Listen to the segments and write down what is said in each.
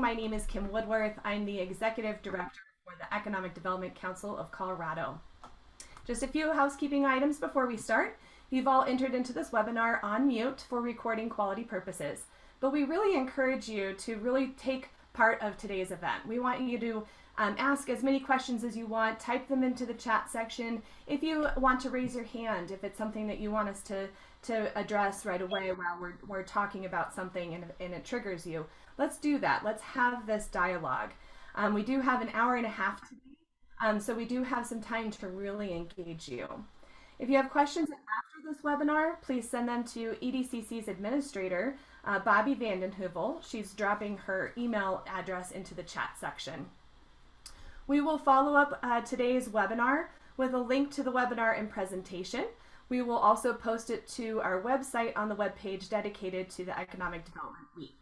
my name is Kim Woodworth. I'm the Executive Director for the Economic Development Council of Colorado. Just a few housekeeping items before we start. You've all entered into this webinar on mute for recording quality purposes, but we really encourage you to really take part of today's event. We want you to ask as many questions as you want, type them into the chat section. If you want to raise your hand, if it's something that you want us to address right away while we're talking about something and it triggers you, let's do that. Let's have this dialogue. We do have an hour and a half today, so we do have some time to really engage you. If you have questions after this webinar, please send them to EDCC's administrator, Bobby Vandenheuvel. She's dropping her email address into the chat section. We will follow up today's webinar with a link to the webinar and presentation. We will also post it to our website on the webpage dedicated to the Economic Development Week.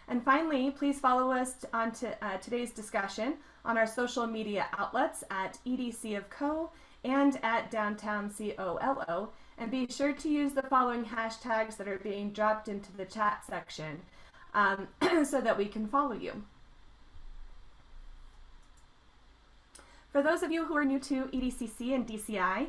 And finally, please follow us on today's discussion on our social media outlets at EDC of Co and at Downtown COLO, and be sure to use the following hashtags that are being dropped into the chat section so that we can follow you. For those of you who are new to EDCC and DCI,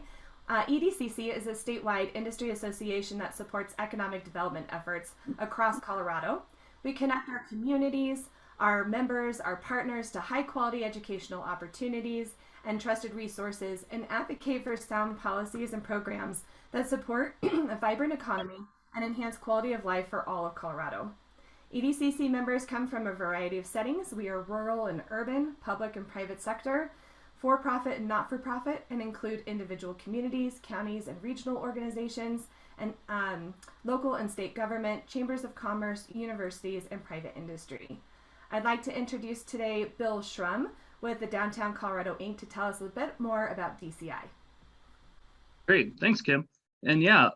EDCC is a statewide industry association that supports economic development efforts across Colorado. We connect our communities, our members, our partners to high quality educational opportunities and trusted resources, and advocate for sound policies and programs that support a vibrant economy and enhance quality of life for all of Colorado. EDCC members come from a variety of settings. We are rural and urban, public and private sector, for-profit and not-for-profit, and include individual communities, counties and regional organizations, and local and state government, chambers of commerce, universities, and private industry. I'd like to introduce today Bill Schrum with the Downtown Colorado Inc. to tell us a bit more about DCI. Great, thanks, Kim. And yeah,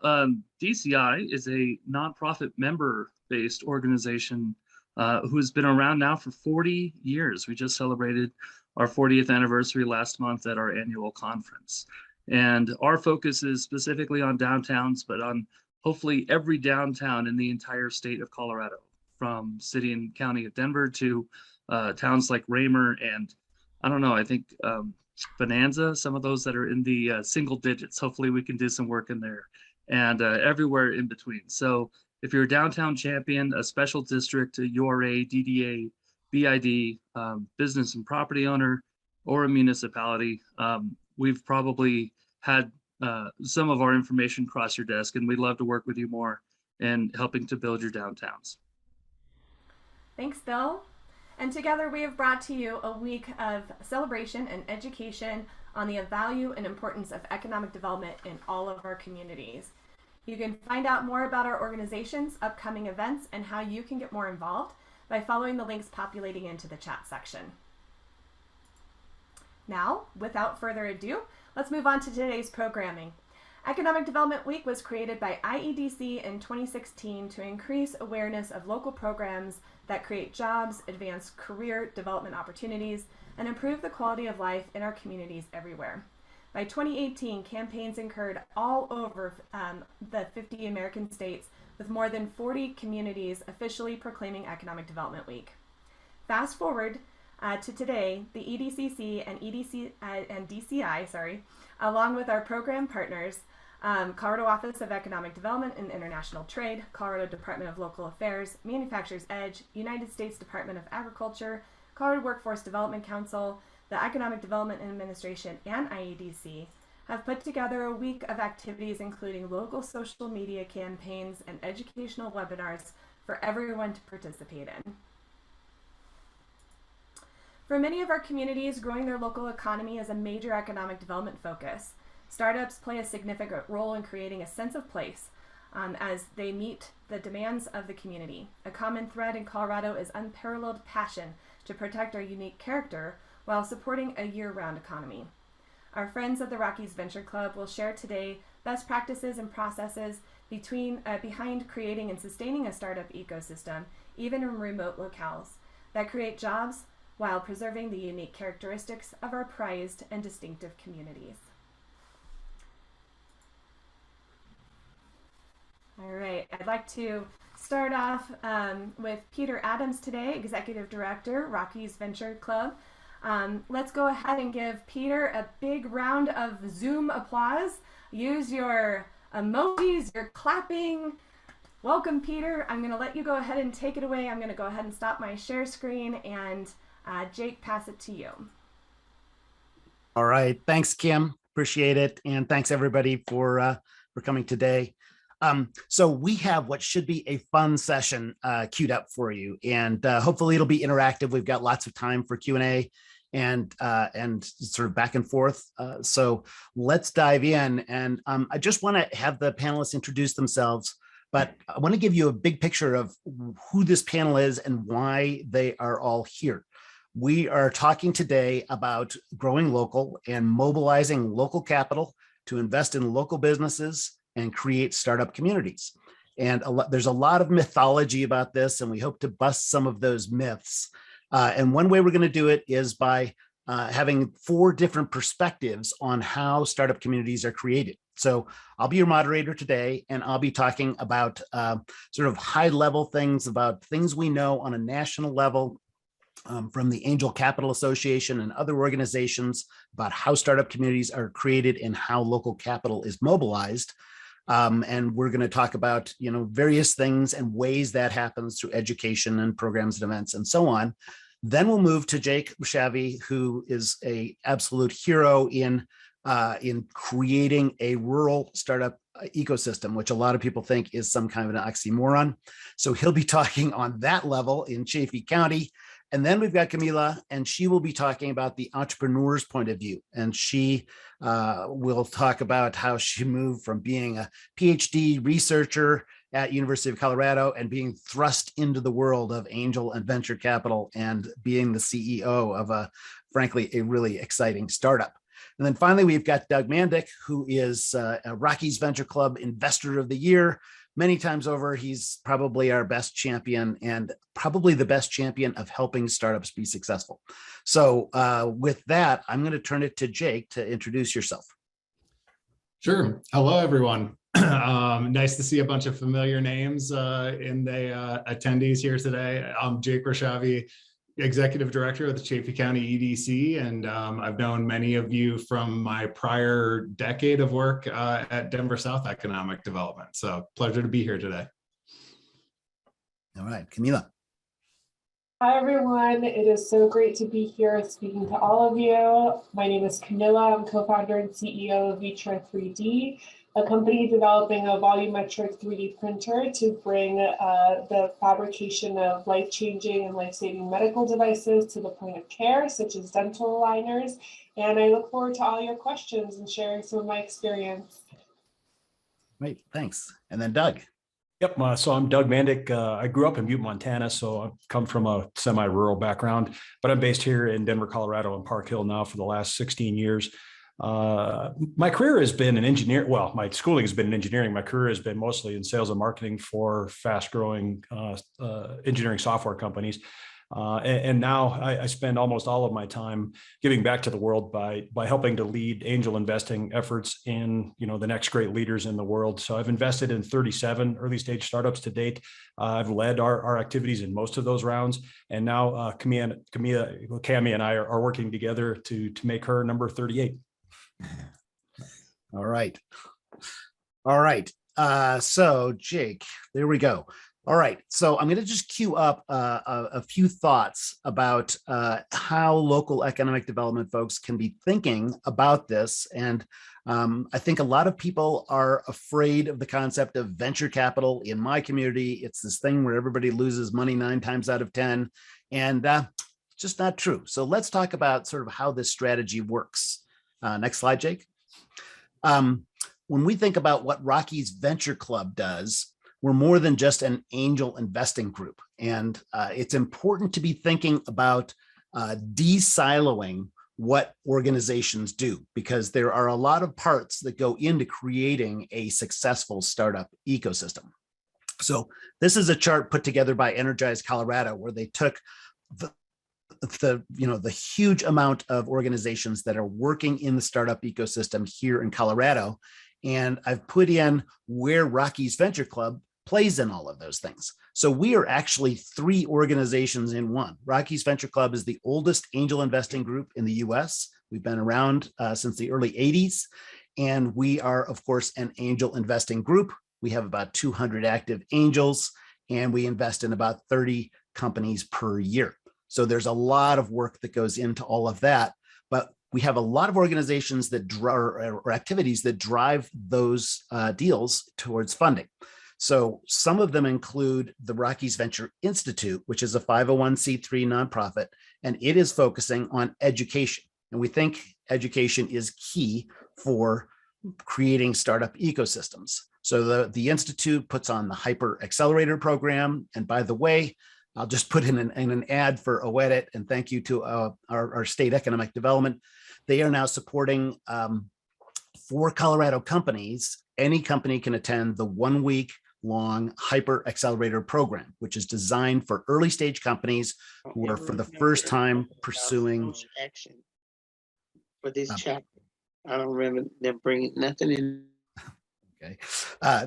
DCI is a nonprofit member-based organization who has been around now for 40 years. We just celebrated our 40th anniversary last month at our annual conference. And our focus is specifically on downtowns, but on hopefully every downtown in the entire state of Colorado, from city and county of Denver to towns like Raymer and, I don't know, I think Bonanza, some of those that are in the single digits. Hopefully we can do some work in there, and everywhere in between. So if you're a downtown champion, a special district, a URA, DDA, BID, business and property owner, or a municipality, we've probably had some of our information cross your desk, and we'd love to work with you more in helping to build your downtowns. Thanks, Bill. And together we have brought to you a week of celebration and education on the value and importance of economic development in all of our communities. You can find out more about our organizations, upcoming events, and how you can get more involved by following the links populating into the chat section. Now, without further ado, let's move on to today's programming. Economic Development Week was created by IEDC in 2016 to increase awareness of local programs that create jobs, advance career development opportunities, and improve the quality of life in our communities everywhere. By 2018, campaigns occurred all over the 50 American states, with more than 40 communities officially proclaiming Economic Development Week. Fast forward to today, the EDCC and DCI, along with our program partners, Colorado Office of Economic Development and International Trade, Colorado Department of Local Affairs, Manufacturers Edge, United States Department of Agriculture, Colorado Workforce Development Council, the Economic Development Administration, and IEDC have put together a week of activities including local social media campaigns and educational webinars for everyone to participate in. For many of our communities, growing their local economy is a major economic development focus. Startups play a significant role in creating a sense of place as they meet the demands of the community. A common thread in Colorado is unparalleled passion to protect our unique character while supporting a year-round economy. Our friends at the Rockies Venture Club will share today best practices and processes behind creating and sustaining a startup ecosystem, even in remote locales, that create jobs while preserving the unique characteristics of our prized and distinctive communities. All right, I'd like to start off with Peter Adams today, Executive Director, Rockies Venture Club. Let's go ahead and give Peter a big round of Zoom applause. Use your emojis, your clapping. Welcome, Peter. I'm going to let you go ahead and take it away. I'm going to go ahead and stop my share screen, and Jake, pass it to you. All right. Thanks, Kim. Appreciate it. And thanks, everybody, for coming today. So we have what should be a fun session queued up for you. And hopefully it'll be interactive. We've got lots of time for Q&A and sort of back and forth. So let's dive in. And I just want to have the panelists introduce themselves. But I want to give you a big picture of who this panel is and why they are all here. We are talking today about growing local and mobilizing local capital to invest in local businesses and create startup communities. And there's a lot of mythology about this, and we hope to bust some of those myths. And one way we're going to do it is by having 4 different perspectives on how startup communities are created. So I'll be your moderator today, and I'll be talking about sort of high-level things, about things we know on a national level from the Angel Capital Association and other organizations about how startup communities are created and how local capital is mobilized. And we're going to talk about, various things and ways that happens through education and programs and events and so on. Then we'll move to Jake Rushavi, who is an absolute hero in creating a rural startup ecosystem, which a lot of people think is some kind of an oxymoron. So he'll be talking on that level in Chaffee County. And then we've got Camila, and she will be talking about the entrepreneur's point of view. And she will talk about how she moved from being a PhD researcher at University of Colorado and being thrust into the world of angel and venture capital and being the CEO of frankly, a really exciting startup. And then finally, we've got Doug Mandick, who is a Rockies Venture Club Investor of the Year. Many times over, he's probably our best champion and probably the best champion of helping startups be successful. So with that, I'm going to turn it to Jake to introduce yourself. Sure. Hello, everyone. Nice to see a bunch of familiar names in the attendees here today. I'm Jake Rushavi, Executive Director of the Chaffee County EDC, and I've known many of you from my prior decade of work at Denver South Economic Development. So pleasure to be here today. All right, Camila. Hi, everyone. It is so great to be here speaking to all of you. My name is Camila. I'm co-founder and CEO of Vitra 3D, a company developing a volumetric 3D printer to bring the fabrication of life-changing and life-saving medical devices to the point of care, such as dental aligners. And I look forward to all your questions and sharing some of my experience. Great, thanks. And then Doug. Yep. So I'm Doug Mandick. I grew up in Butte, Montana, so I come from a semi-rural background, but I'm based here in Denver, Colorado, in Park Hill now for the last 16 years. My career has been an engineer. Well, my schooling has been in engineering. My career has been mostly in sales and marketing for fast-growing engineering software companies. And now I spend almost all of my time giving back to the world by helping to lead angel investing efforts in the next great leaders in the world. So I've invested in 37 early stage startups to date. I've led our activities in most of those rounds, and now Cami and I are working together to make her number 38. All right. So Jake, there we go. All right, so I'm going to just queue up a few thoughts about how local economic development folks can be thinking about this. And I think a lot of people are afraid of the concept of venture capital. In my community, it's this thing where everybody loses money 9 times out of 10, and just not true. So let's talk about sort of how this strategy works. Next slide, Jake. When we think about what Rockies Venture Club does, we're more than just an angel investing group. And it's important to be thinking about de-siloing what organizations do, because there are a lot of parts that go into creating a successful startup ecosystem. So this is a chart put together by Energize Colorado, where they took the huge amount of organizations that are working in the startup ecosystem here in Colorado, And I've put in where Rockies Venture Club plays in all of those things. So we are actually 3 organizations in one. Rockies Venture Club is the oldest angel investing group in the US. We've been around since the early 80s. And we are, of course, an angel investing group. We have about 200 active angels, and we invest in about 30 companies per year. So there's a lot of work that goes into all of that. But we have a lot of organizations that or activities that drive those deals towards funding. So some of them include the Rockies Venture Institute, which is a 501c3 nonprofit, and it is focusing on education. And we think education is key for creating startup ecosystems. So the Institute puts on the Hyper Accelerator program. And by the way, I'll just put in an ad for OEDIT, and thank you to our state economic development. They are now supporting 4 Colorado companies. Any company can attend the 1-week-long Hyper Accelerator program, which is designed for early stage companies who are for the first time pursuing action for this chapter. I don't remember them bringing nothing in. Okay,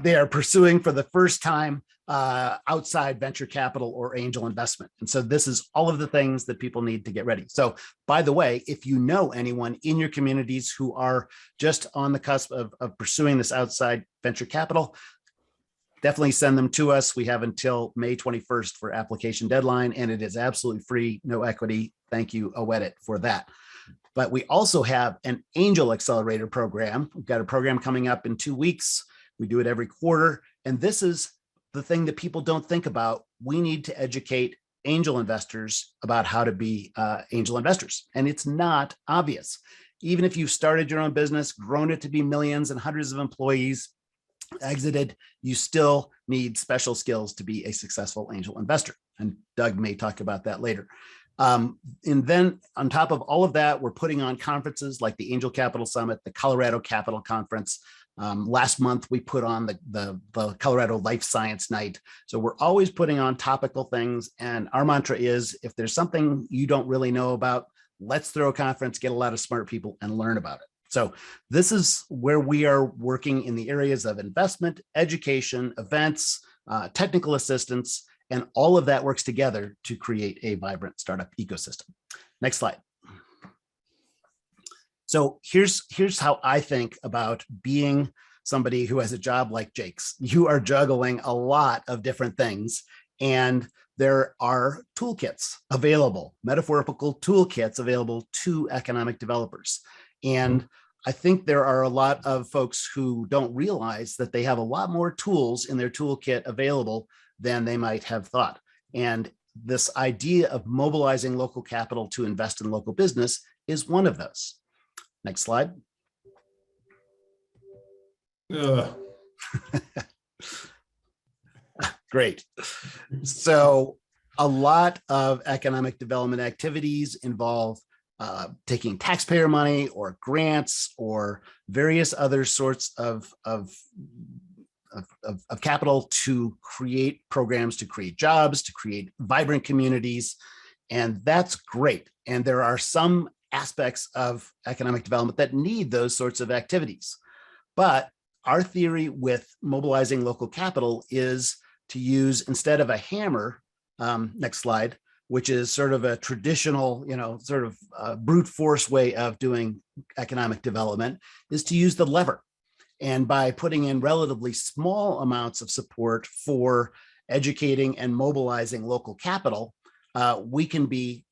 they are pursuing for the first time outside venture capital or angel investment. And so this is all of the things that people need to get ready. So by the way, if you know anyone in your communities who are just on the cusp of pursuing this outside venture capital, definitely send them to us. We have until May 21st for application deadline, and it is absolutely free, no equity. Thank you, OEDIT, for that. But we also have an Angel Accelerator program. We've got a program coming up in 2 weeks. We do it every quarter. And this is the thing that people don't think about. We need to educate angel investors about how to be angel investors. And it's not obvious. Even if you've started your own business, grown it to be millions and hundreds of employees, exited, you still need special skills to be a successful angel investor. And Doug may talk about that later. And then on top of all of that, we're putting on conferences like the Angel Capital Summit, the Colorado Capital Conference. Last month, we put on the Colorado Life Science Night. So we're always putting on topical things. And our mantra is, if there's something you don't really know about, let's throw a conference, get a lot of smart people and learn about it. So this is where we are working in the areas of investment, education, events, technical assistance, and all of that works together to create a vibrant startup ecosystem. Next slide. So here's how I think about being somebody who has a job like Jake's. You are juggling a lot of different things, and there are toolkits available, metaphorical toolkits available to economic developers. And I think there are a lot of folks who don't realize that they have a lot more tools in their toolkit available than they might have thought. And this idea of mobilizing local capital to invest in local business is one of those. Next slide. Great. So a lot of economic development activities involve taking taxpayer money or grants or various other sorts of capital to create programs, to create jobs, to create vibrant communities. And that's great. And there are some aspects of economic development that need those sorts of activities. But our theory with mobilizing local capital is to use, instead of a hammer, next slide, which is sort of a traditional, sort of brute force way of doing economic development, is to use the lever. And by putting in relatively small amounts of support for educating and mobilizing local capital, we can be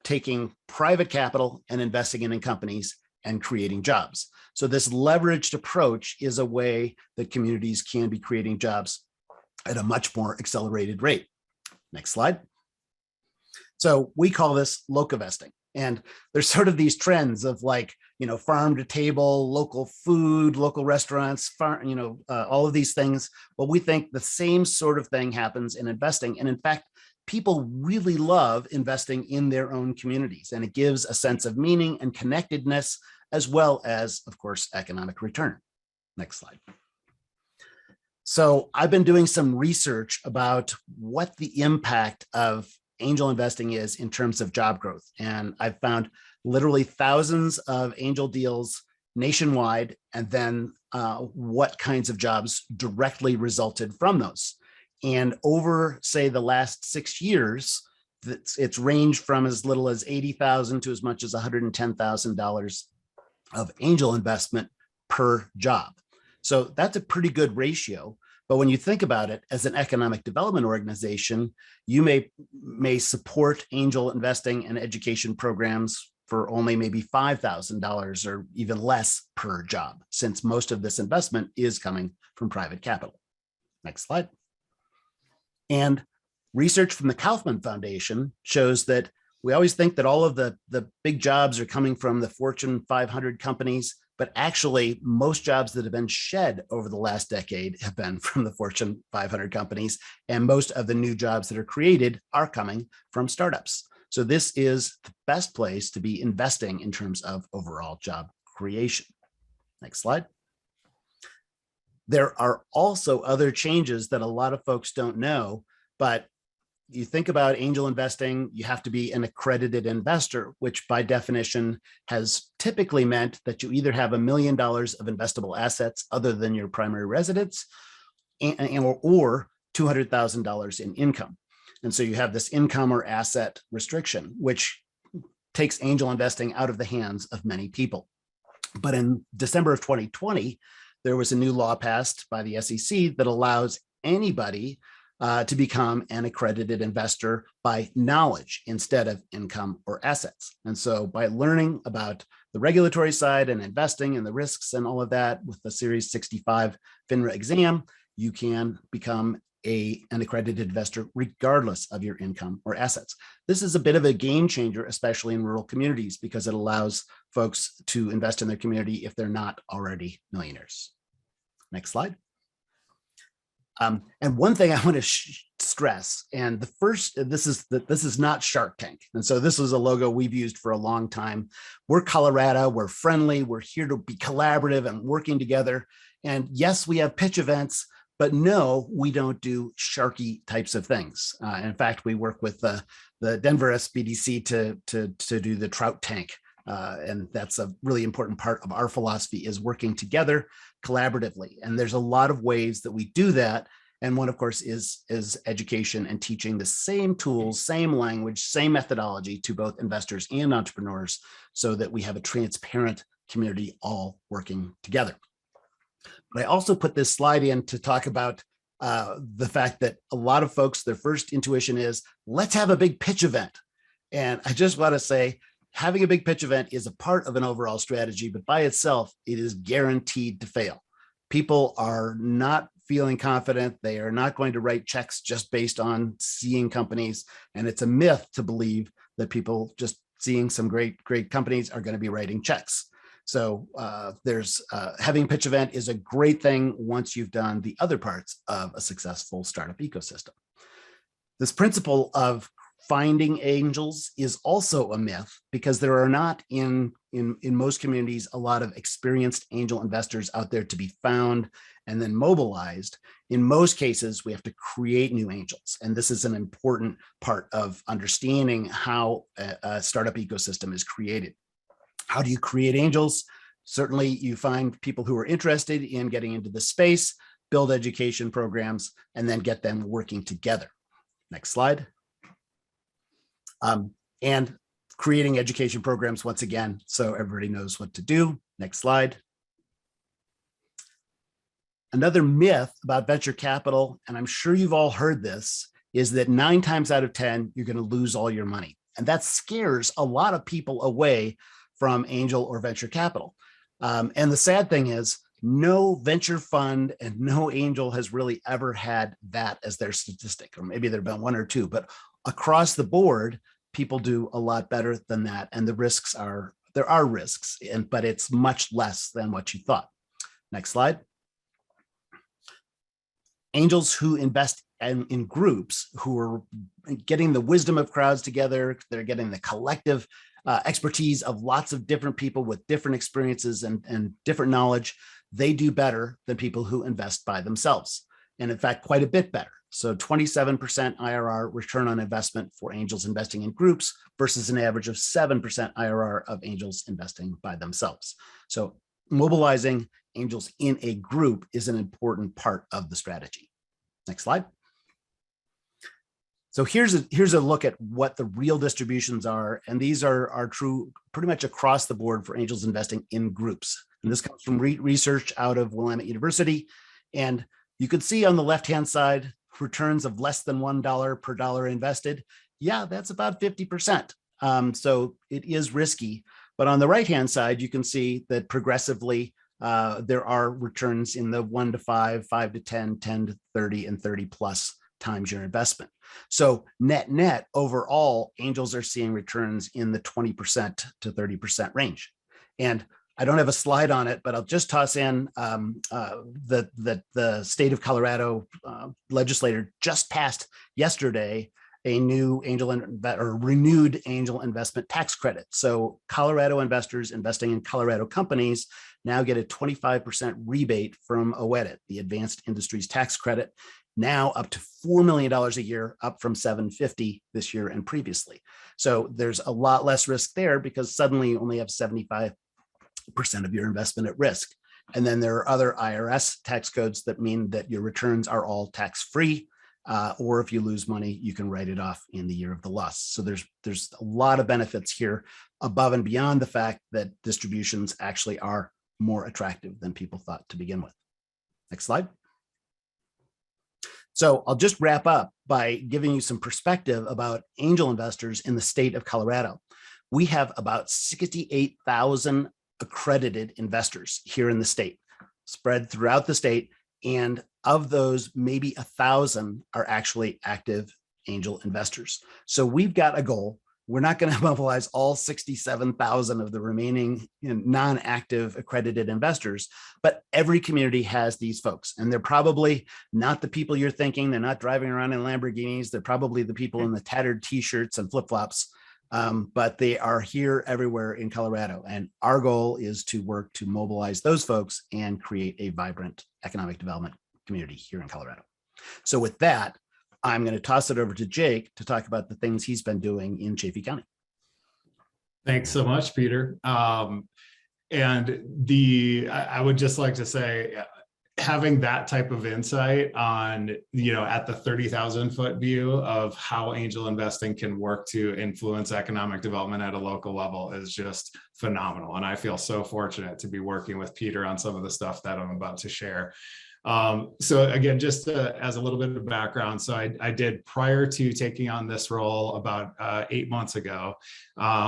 taking private capital and investing it in companies and creating jobs. So this leveraged approach is a way that communities can be creating jobs at a much more accelerated rate. Next slide. So we call this locavesting. And there's sort of these trends of like, farm to table, local food, local restaurants, all of these things. Well, we think the same sort of thing happens in investing. And in fact, people really love investing in their own communities, and it gives a sense of meaning and connectedness, as well as, of course, economic return. Next slide. So I've been doing some research about what the impact of angel investing is in terms of job growth. And I've found literally thousands of angel deals nationwide, and then what kinds of jobs directly resulted from those. And over, say, the last 6 years, it's ranged from as little as $80,000 to as much as $110,000 of angel investment per job. So that's a pretty good ratio. But when you think about it, as an economic development organization, you may support angel investing and education programs for only maybe $5,000 or even less per job, since most of this investment is coming from private capital. Next slide. And research from the Kaufman Foundation shows that we always think that all of the big jobs are coming from the Fortune 500 companies, but actually most jobs that have been shed over the last decade have been from the Fortune 500 companies, and most of the new jobs that are created are coming from startups. So this is the best place to be investing in terms of overall job creation. Next slide. There are also other changes that a lot of folks don't know, but you think about angel investing, you have to be an accredited investor, which by definition has typically meant that you either have $1 million of investable assets other than your primary residence or $200,000 in income. And so you have this income or asset restriction, which takes angel investing out of the hands of many people. But in December of 2020, there was a new law passed by the SEC that allows anybody to become an accredited investor by knowledge instead of income or assets. And so by learning about the regulatory side and investing and the risks and all of that with the Series 65 FINRA exam, you can become an accredited investor regardless of your income or assets. This is a bit of a game changer, especially in rural communities, because it allows folks to invest in their community if they're not already millionaires. Next slide. And one thing I want to stress, and this is not Shark Tank. And so this is a logo we've used for a long time. We're Colorado, we're friendly, we're here to be collaborative and working together. And yes, we have pitch events, but no, we don't do sharky types of things. In fact, we work with the Denver SBDC to do the trout tank. And that's a really important part of our philosophy, is working together collaboratively. And there's a lot of ways that we do that. And one, of course, is education and teaching the same tools, same language, same methodology to both investors and entrepreneurs, so that we have a transparent community all working together. But I also put this slide in to talk about the fact that a lot of folks, their first intuition is, let's have a big pitch event. And I just want to say, having a big pitch event is a part of an overall strategy, but by itself, it is guaranteed to fail. People are not feeling confident. They are not going to write checks just based on seeing companies. And it's a myth to believe that people just seeing some great companies are going to be writing checks. So having a pitch event is a great thing once you've done the other parts of a successful startup ecosystem. This principle of finding angels is also a myth, because there are not in most communities a lot of experienced angel investors out there to be found and then mobilized. In most cases, we have to create new angels. And this is an important part of understanding how a startup ecosystem is created. How do you create angels? Certainly, you find people who are interested in getting into the space, build education programs, and then get them working together. Next slide. And creating education programs once again, so everybody knows what to do. Next slide. Another myth about venture capital, and I'm sure you've all heard this, is that 9 times out of 10, you're going to lose all your money. And that scares a lot of people away from angel or venture capital. And the sad thing is, no venture fund and no angel has really ever had that as their statistic, or maybe there have been 1 or 2, but across the board, people do a lot better than that. And the risks are, there are risks, but it's much less than what you thought. Next slide. Angels who invest in groups, who are getting the wisdom of crowds together, they're getting the collective expertise of lots of different people with different experiences and different knowledge, they do better than people who invest by themselves. And in fact, quite a bit better. So 27% IRR return on investment for angels investing in groups versus an average of 7% IRR of angels investing by themselves. So mobilizing angels in a group is an important part of the strategy. Next slide. So here's a look at what the real distributions are. And these are true pretty much across the board for angels investing in groups. And this comes from research out of Willamette University. And you can see on the left-hand side, returns of less than $1 per dollar invested. Yeah, that's about 50%. So it is risky. But on the right-hand side, you can see that progressively, there are returns in the 1 to 5, 5 to 10, 10 to 30, and 30 plus times your investment. So net overall, angels are seeing returns in the 20% to 30% range. And I don't have a slide on it, but I'll just toss in the state of Colorado legislator just passed yesterday a new renewed angel investment tax credit. So Colorado investors investing in Colorado companies now get a 25% rebate from OEDIT, the Advanced Industries Tax Credit, now up to $4 million a year, up from $750 this year and previously. So there's a lot less risk there because suddenly you only have 75% of your investment at risk. And then there are other IRS tax codes that mean that your returns are all tax-free, or if you lose money, you can write it off in the year of the loss. So there's a lot of benefits here above and beyond the fact that distributions actually are more attractive than people thought to begin with. Next slide. So I'll just wrap up by giving you some perspective about angel investors in the state of Colorado. We have about 68,000 accredited investors here in the state, spread throughout the state. And of those, maybe 1,000 are actually active angel investors. So we've got a goal. We're not going to mobilize all 67,000 of the remaining non-active accredited investors, but every community has these folks. And they're probably not the people you're thinking. They're not driving around in Lamborghinis. They're probably the people in the tattered t-shirts and flip-flops. But they are here everywhere in Colorado. And our goal is to work to mobilize those folks and create a vibrant economic development community here in Colorado. So with that, I'm going to toss it over to Jake to talk about the things he's been doing in Chaffee County. Thanks so much, Peter. I would just like to say, having that type of insight on, at the 30,000 foot view of how angel investing can work to influence economic development at a local level is just phenomenal. And I feel so fortunate to be working with Peter on some of the stuff that I'm about to share. So again, just as a little bit of background, so I did, prior to taking on this role about 8 months ago,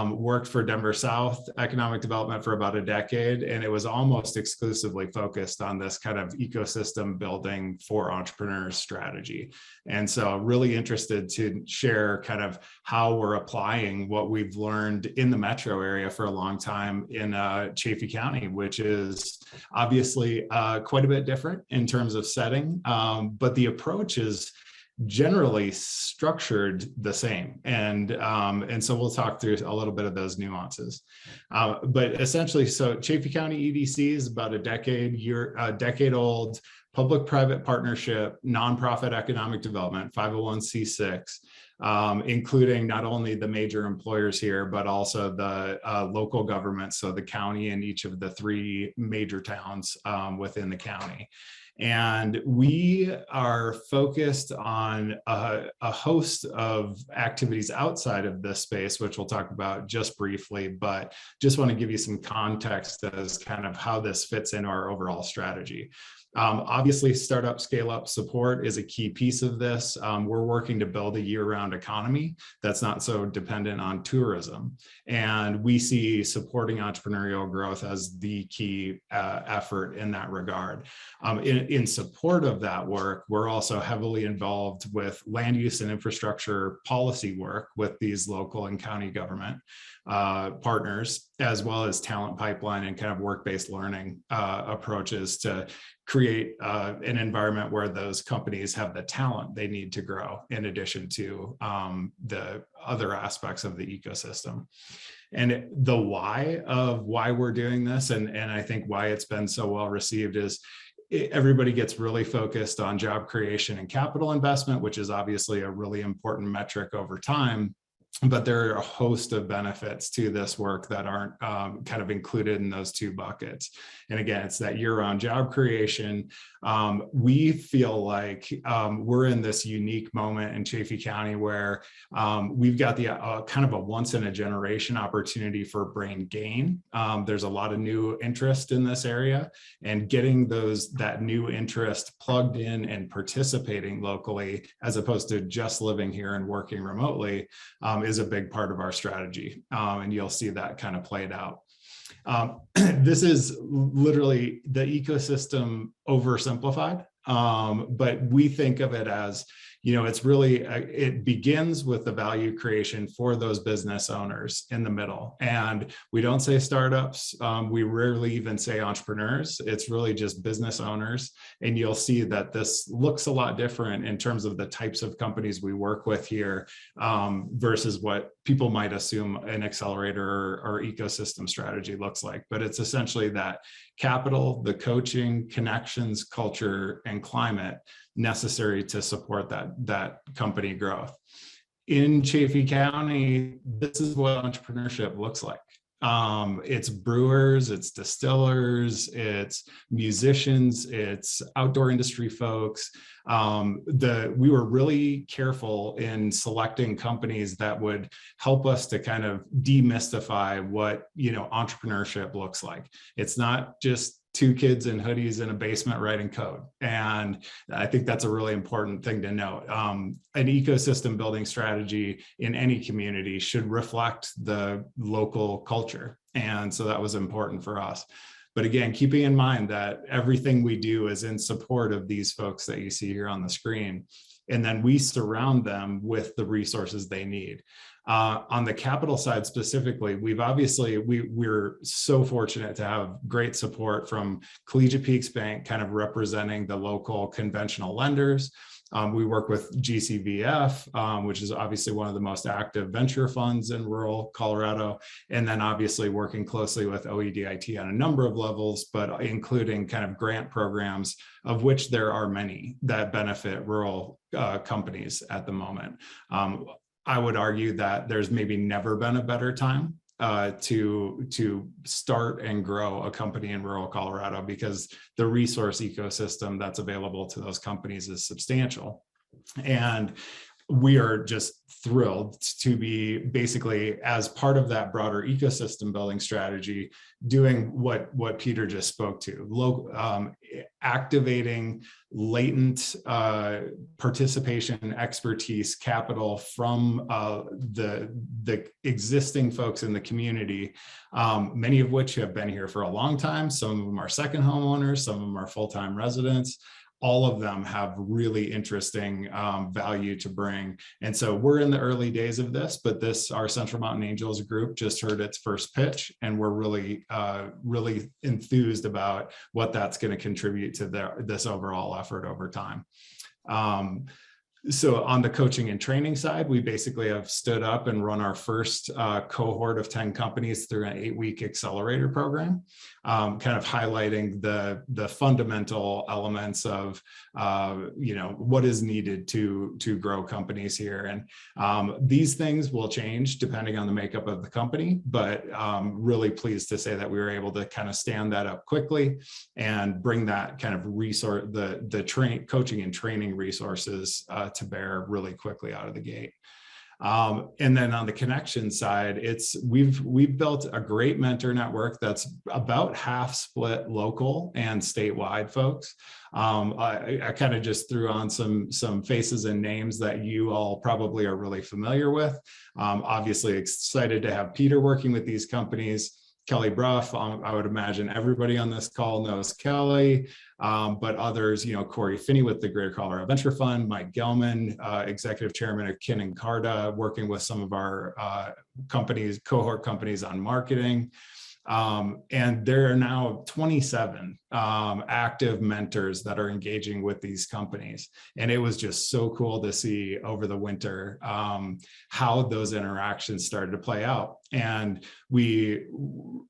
worked for Denver South Economic Development for about a decade, and it was almost exclusively focused on this kind of ecosystem building for entrepreneurs strategy. And so really interested to share kind of how we're applying what we've learned in the metro area for a long time in Chaffee County, which is obviously quite a bit different in terms of setting, but the approach is generally structured the same. And so we'll talk through a little bit of those nuances. But essentially, so Chaffee County EDC is about a decade old public-private partnership, nonprofit economic development, 501c6, including not only the major employers here, but also the local government, so the county and each of the 3 major towns within the county. And we are focused on a host of activities outside of this space, which we'll talk about just briefly, but just want to give you some context as kind of how this fits in our overall strategy. Obviously, startup scale-up support is a key piece of this. We're working to build a year-round economy that's not so dependent on tourism. And we see supporting entrepreneurial growth as the key effort in that regard. In support of that work, we're also heavily involved with land use and infrastructure policy work with these local and county government partners, as well as talent pipeline and kind of work-based learning approaches to create an environment where those companies have the talent they need to grow, in addition to the other aspects of the ecosystem. And the why of why we're doing this, and I think why it's been so well received, is everybody gets really focused on job creation and capital investment, which is obviously a really important metric over time. But there are a host of benefits to this work that aren't kind of included in those two buckets. And again, it's that year-round job creation. We feel like we're in this unique moment in Chaffee County where we've got the kind of a once-in-a-generation opportunity for brain gain. There's a lot of new interest in this area, and getting that new interest plugged in and participating locally, as opposed to just living here and working remotely, is a big part of our strategy. And you'll see that kind of played out. This is literally the ecosystem oversimplified, but we think of it as, it's really, it begins with the value creation for those business owners in the middle. And we don't say startups. We rarely even say entrepreneurs. It's really just business owners. And you'll see that this looks a lot different in terms of the types of companies we work with here versus what people might assume an accelerator or ecosystem strategy looks like. But it's essentially that capital, the coaching, connections, culture, and climate necessary to support that company growth. In Chaffee County, this is what entrepreneurship looks like. It's brewers, it's distillers, it's musicians, it's outdoor industry folks. We were really careful in selecting companies that would help us to kind of demystify what, entrepreneurship looks like. It's not just two kids in hoodies in a basement writing code. And I think that's a really important thing to note. An ecosystem building strategy in any community should reflect the local culture. And so that was important for us. But again, keeping in mind that everything we do is in support of these folks that you see here on the screen. And then we surround them with the resources they need. On the capital side specifically, we're so fortunate to have great support from Collegiate Peaks Bank, kind of representing the local conventional lenders. We work with GCVF, which is obviously one of the most active venture funds in rural Colorado, and then obviously working closely with OEDIT on a number of levels, but including kind of grant programs, of which there are many that benefit rural companies at the moment. I would argue that there's maybe never been a better time to start and grow a company in rural Colorado, because the resource ecosystem that's available to those companies is substantial. And we are just thrilled to be basically, as part of that broader ecosystem building strategy, doing what Peter just spoke to, activating latent participation, expertise, capital from the existing folks in the community, many of which have been here for a long time. Some of them are second homeowners, some of them are full-time residents. All of them have really interesting value to bring. And so we're in the early days of this, but our Central Mountain Angels group just heard its first pitch, and we're really, really enthused about what that's going to contribute to this overall effort over time. So on the coaching and training side, we basically have stood up and run our first cohort of 10 companies through an 8-week accelerator program, kind of highlighting the fundamental elements of what is needed to grow companies here. And these things will change depending on the makeup of the company, but really pleased to say that we were able to kind of stand that up quickly and bring that kind of resource, the coaching and training resources to bear really quickly out of the gate. And then on the connection side, we've built a great mentor network that's about half split local and statewide folks. I kind of just threw on some faces and names that you all probably are really familiar with. Obviously excited to have Peter working with these companies. Kelly Bruff, I would imagine everybody on this call knows Kelly, but others, Corey Finney with the Greater Colorado Venture Fund, Mike Gelman, Executive Chairman of Kin and Carta, working with some of our cohort companies on marketing. And there are now 27 active mentors that are engaging with these companies. And it was just so cool to see over the winter how those interactions started to play out. And we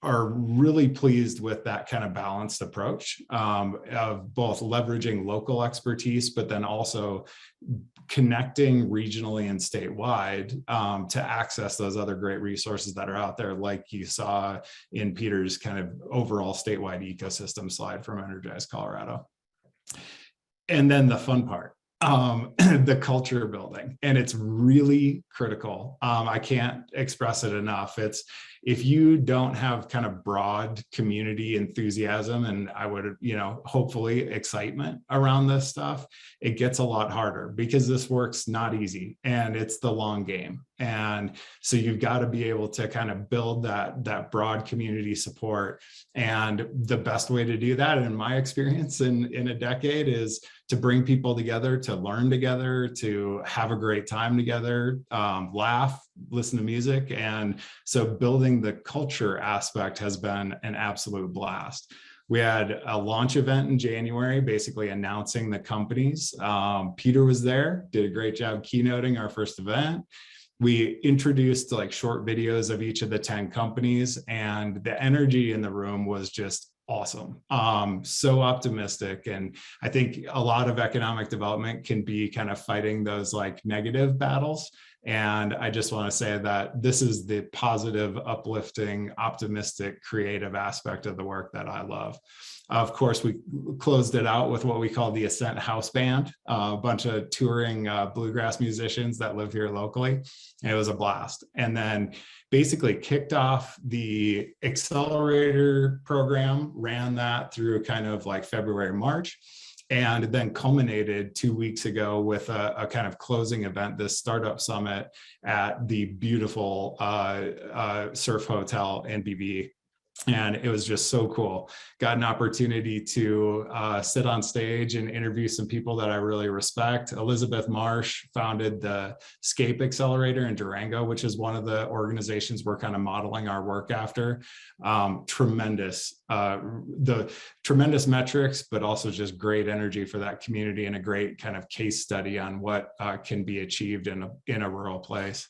are really pleased with that kind of balanced approach of both leveraging local expertise, but then also connecting regionally and statewide to access those other great resources that are out there, like you saw in Peter's kind of overall statewide ecosystem slide from Energize Colorado. And then the fun part, the culture building, and it's really critical. I can't express it enough. It's, if you don't have kind of broad community enthusiasm, and I would, hopefully excitement around this stuff, it gets a lot harder because this work's not easy and it's the long game. And so you've got to be able to kind of build that broad community support. And the best way to do that, in my experience in a decade, is to bring people together, to learn together, to have a great time together, laugh, listen to music. And so building the culture aspect has been an absolute blast. We had a launch event in January, basically announcing the companies. Peter was there, did a great job keynoting our first event. We introduced like short videos of each of the 10 companies, and the energy in the room was just awesome. So optimistic. And I think a lot of economic development can be kind of fighting those like negative battles. And I just want to say that this is the positive, uplifting, optimistic, creative aspect of the work that I love. Of course, we closed it out with what we call the Ascent House Band, a bunch of touring bluegrass musicians that live here locally. And it was a blast. And then basically kicked off the Accelerator program, ran that through kind of like February, March. And then culminated 2 weeks ago with a kind of closing event, this startup summit at the beautiful Surf Hotel in BV. And it was just so cool. Got an opportunity to sit on stage and interview some people that I really respect. Elizabeth Marsh founded the Scape Accelerator in Durango, which is one of the organizations we're kind of modeling our work after. Tremendous, the tremendous metrics, but also just great energy for that community and a great kind of case study on what can be achieved in a rural place.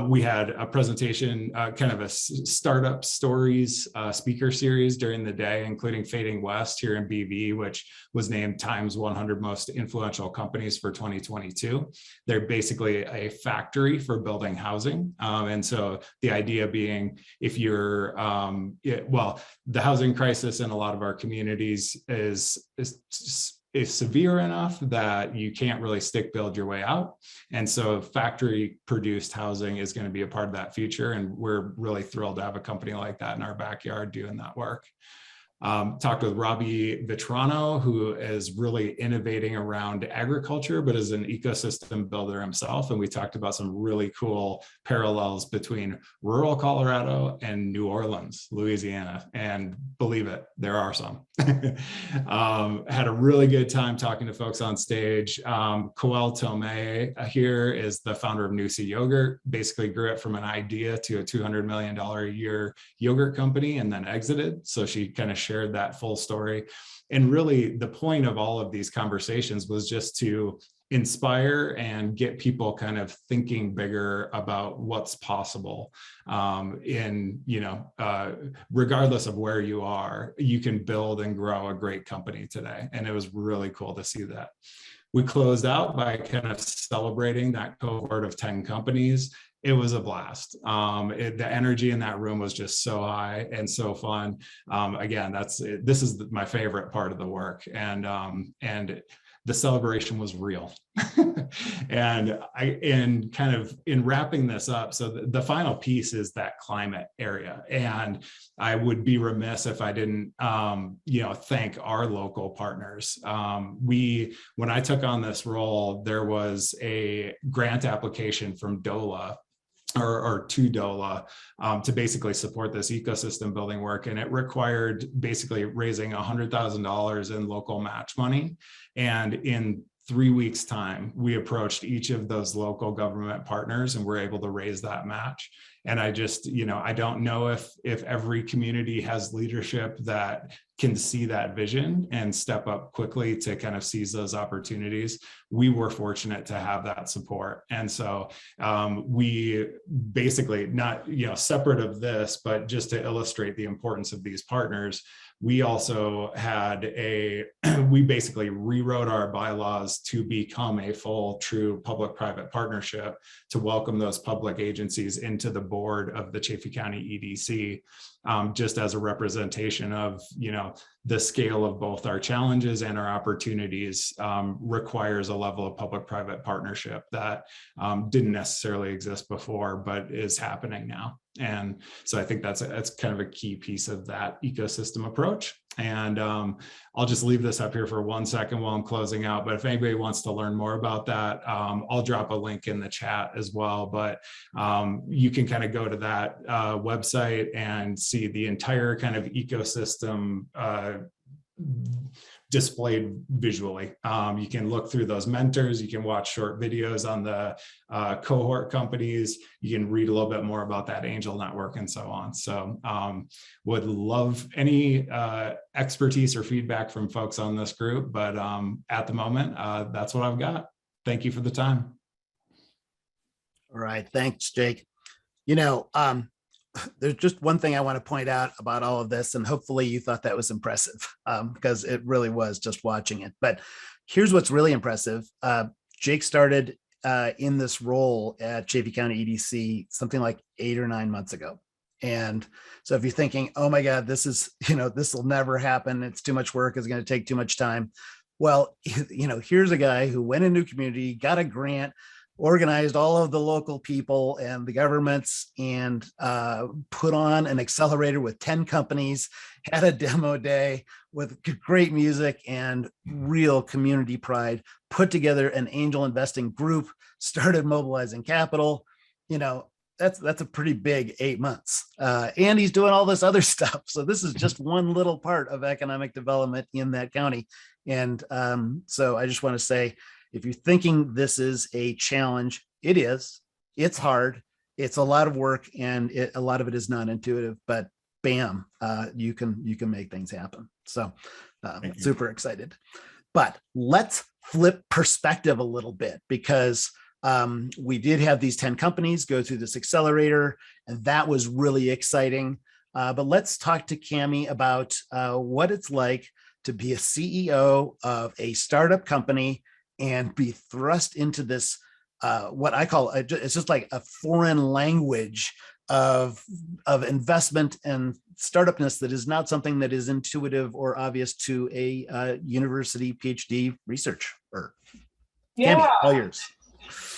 We had a presentation, kind of a startup stories speaker series during the day, including Fading West here in BV, which was named Time's 100 Most Influential Companies for 2022. They're basically a factory for building housing. And so the idea being, if you're, well, the housing crisis in a lot of our communities is severe enough that you can't really stick build your way out. And so factory produced housing is going to be a part of that future. And we're really thrilled to have a company like that in our backyard doing that work. Talked with Robbie Vitrano, who is really innovating around agriculture, but is an ecosystem builder himself. And we talked about some really cool parallels between rural Colorado and New Orleans, Louisiana. And believe it, there are some. Had a really good time talking to folks on stage. Coel Tomei here is the founder of Noosa Yogurt, basically grew it from an idea to a $200 million a year yogurt company and then exited. So she kind of shared that full story. And really the point of all of these conversations was just to inspire and get people kind of thinking bigger about what's possible. Regardless of where you are, you can build and grow a great company today. And it was really cool to see that. We closed out by kind of celebrating that cohort of 10 companies. It was a blast. The energy in that room was just so high and so fun. Again, this is my favorite part of the work, and the celebration was real. And in wrapping this up, so the final piece is that climate area, and I would be remiss if I didn't thank our local partners. When I took on this role, there was a grant application from DOLA or to DOLA to basically support this ecosystem building work. And it required basically raising $100,000 in local match money. And in 3 weeks' time, we approached each of those local government partners and were able to raise that match. And I just, I don't know if every community has leadership that can see that vision and step up quickly to kind of seize those opportunities. We were fortunate to have that support. And so we basically, not, separate of this, but just to illustrate the importance of these partners, we also had we basically rewrote our bylaws to become a full, true public-private partnership to welcome those public agencies into the board of the Chaffey County EDC, just as a representation of, the scale of both our challenges and our opportunities requires a level of public-private partnership that didn't necessarily exist before, but is happening now. And so I think that's kind of a key piece of that ecosystem approach. And I'll just leave this up here for 1 second while I'm closing out. But if anybody wants to learn more about that, I'll drop a link in the chat as well. But you can kind of go to that website and see the entire kind of ecosystem displayed visually. You can look through those mentors, you can watch short videos on the cohort companies, you can read a little bit more about that angel network and so on. So would love any expertise or feedback from folks on this group, but at the moment, that's what I've got. Thank you for the time. All right, thanks, Jake. There's just one thing I want to point out about all of this, and hopefully you thought that was impressive, because it really was just watching it. But here's what's really impressive. Jake started in this role at Chaffey County EDC something like 8 or 9 months ago. And so if you're thinking, oh my God, this is, this will never happen, it's too much work, it's going to take too much time. Well, here's a guy who went into a community, got a grant, organized all of the local people and the governments, and put on an accelerator with 10 companies, had a demo day with great music and real community pride, put together an angel investing group, started mobilizing capital. That's a pretty big 8 months. And he's doing all this other stuff. So this is just one little part of economic development in that county. And so I just want to say, if you're thinking this is a challenge, it is. It's hard. It's a lot of work, and a lot of it is non-intuitive. But bam, you can make things happen. So super excited. But let's flip perspective a little bit, because we did have these 10 companies go through this accelerator, and that was really exciting. But let's talk to Cami about what it's like to be a CEO of a startup company and be thrust into this, what I call, it's just like a foreign language of investment and startupness that is not something that is intuitive or obvious to a university PhD researcher. Yeah. Cami, all yours.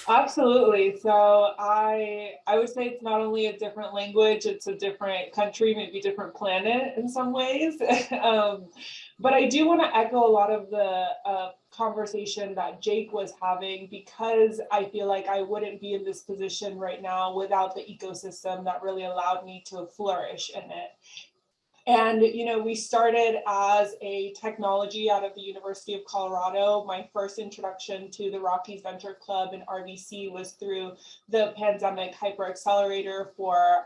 Absolutely. So I would say it's not only a different language, it's a different country, maybe different planet in some ways. But I do want to echo a lot of the conversation that Jake was having, because I feel like I wouldn't be in this position right now without the ecosystem that really allowed me to flourish in it. And, we started as a technology out of the University of Colorado. My first introduction to the Rockies Venture Club and RVC was through the pandemic hyper accelerator for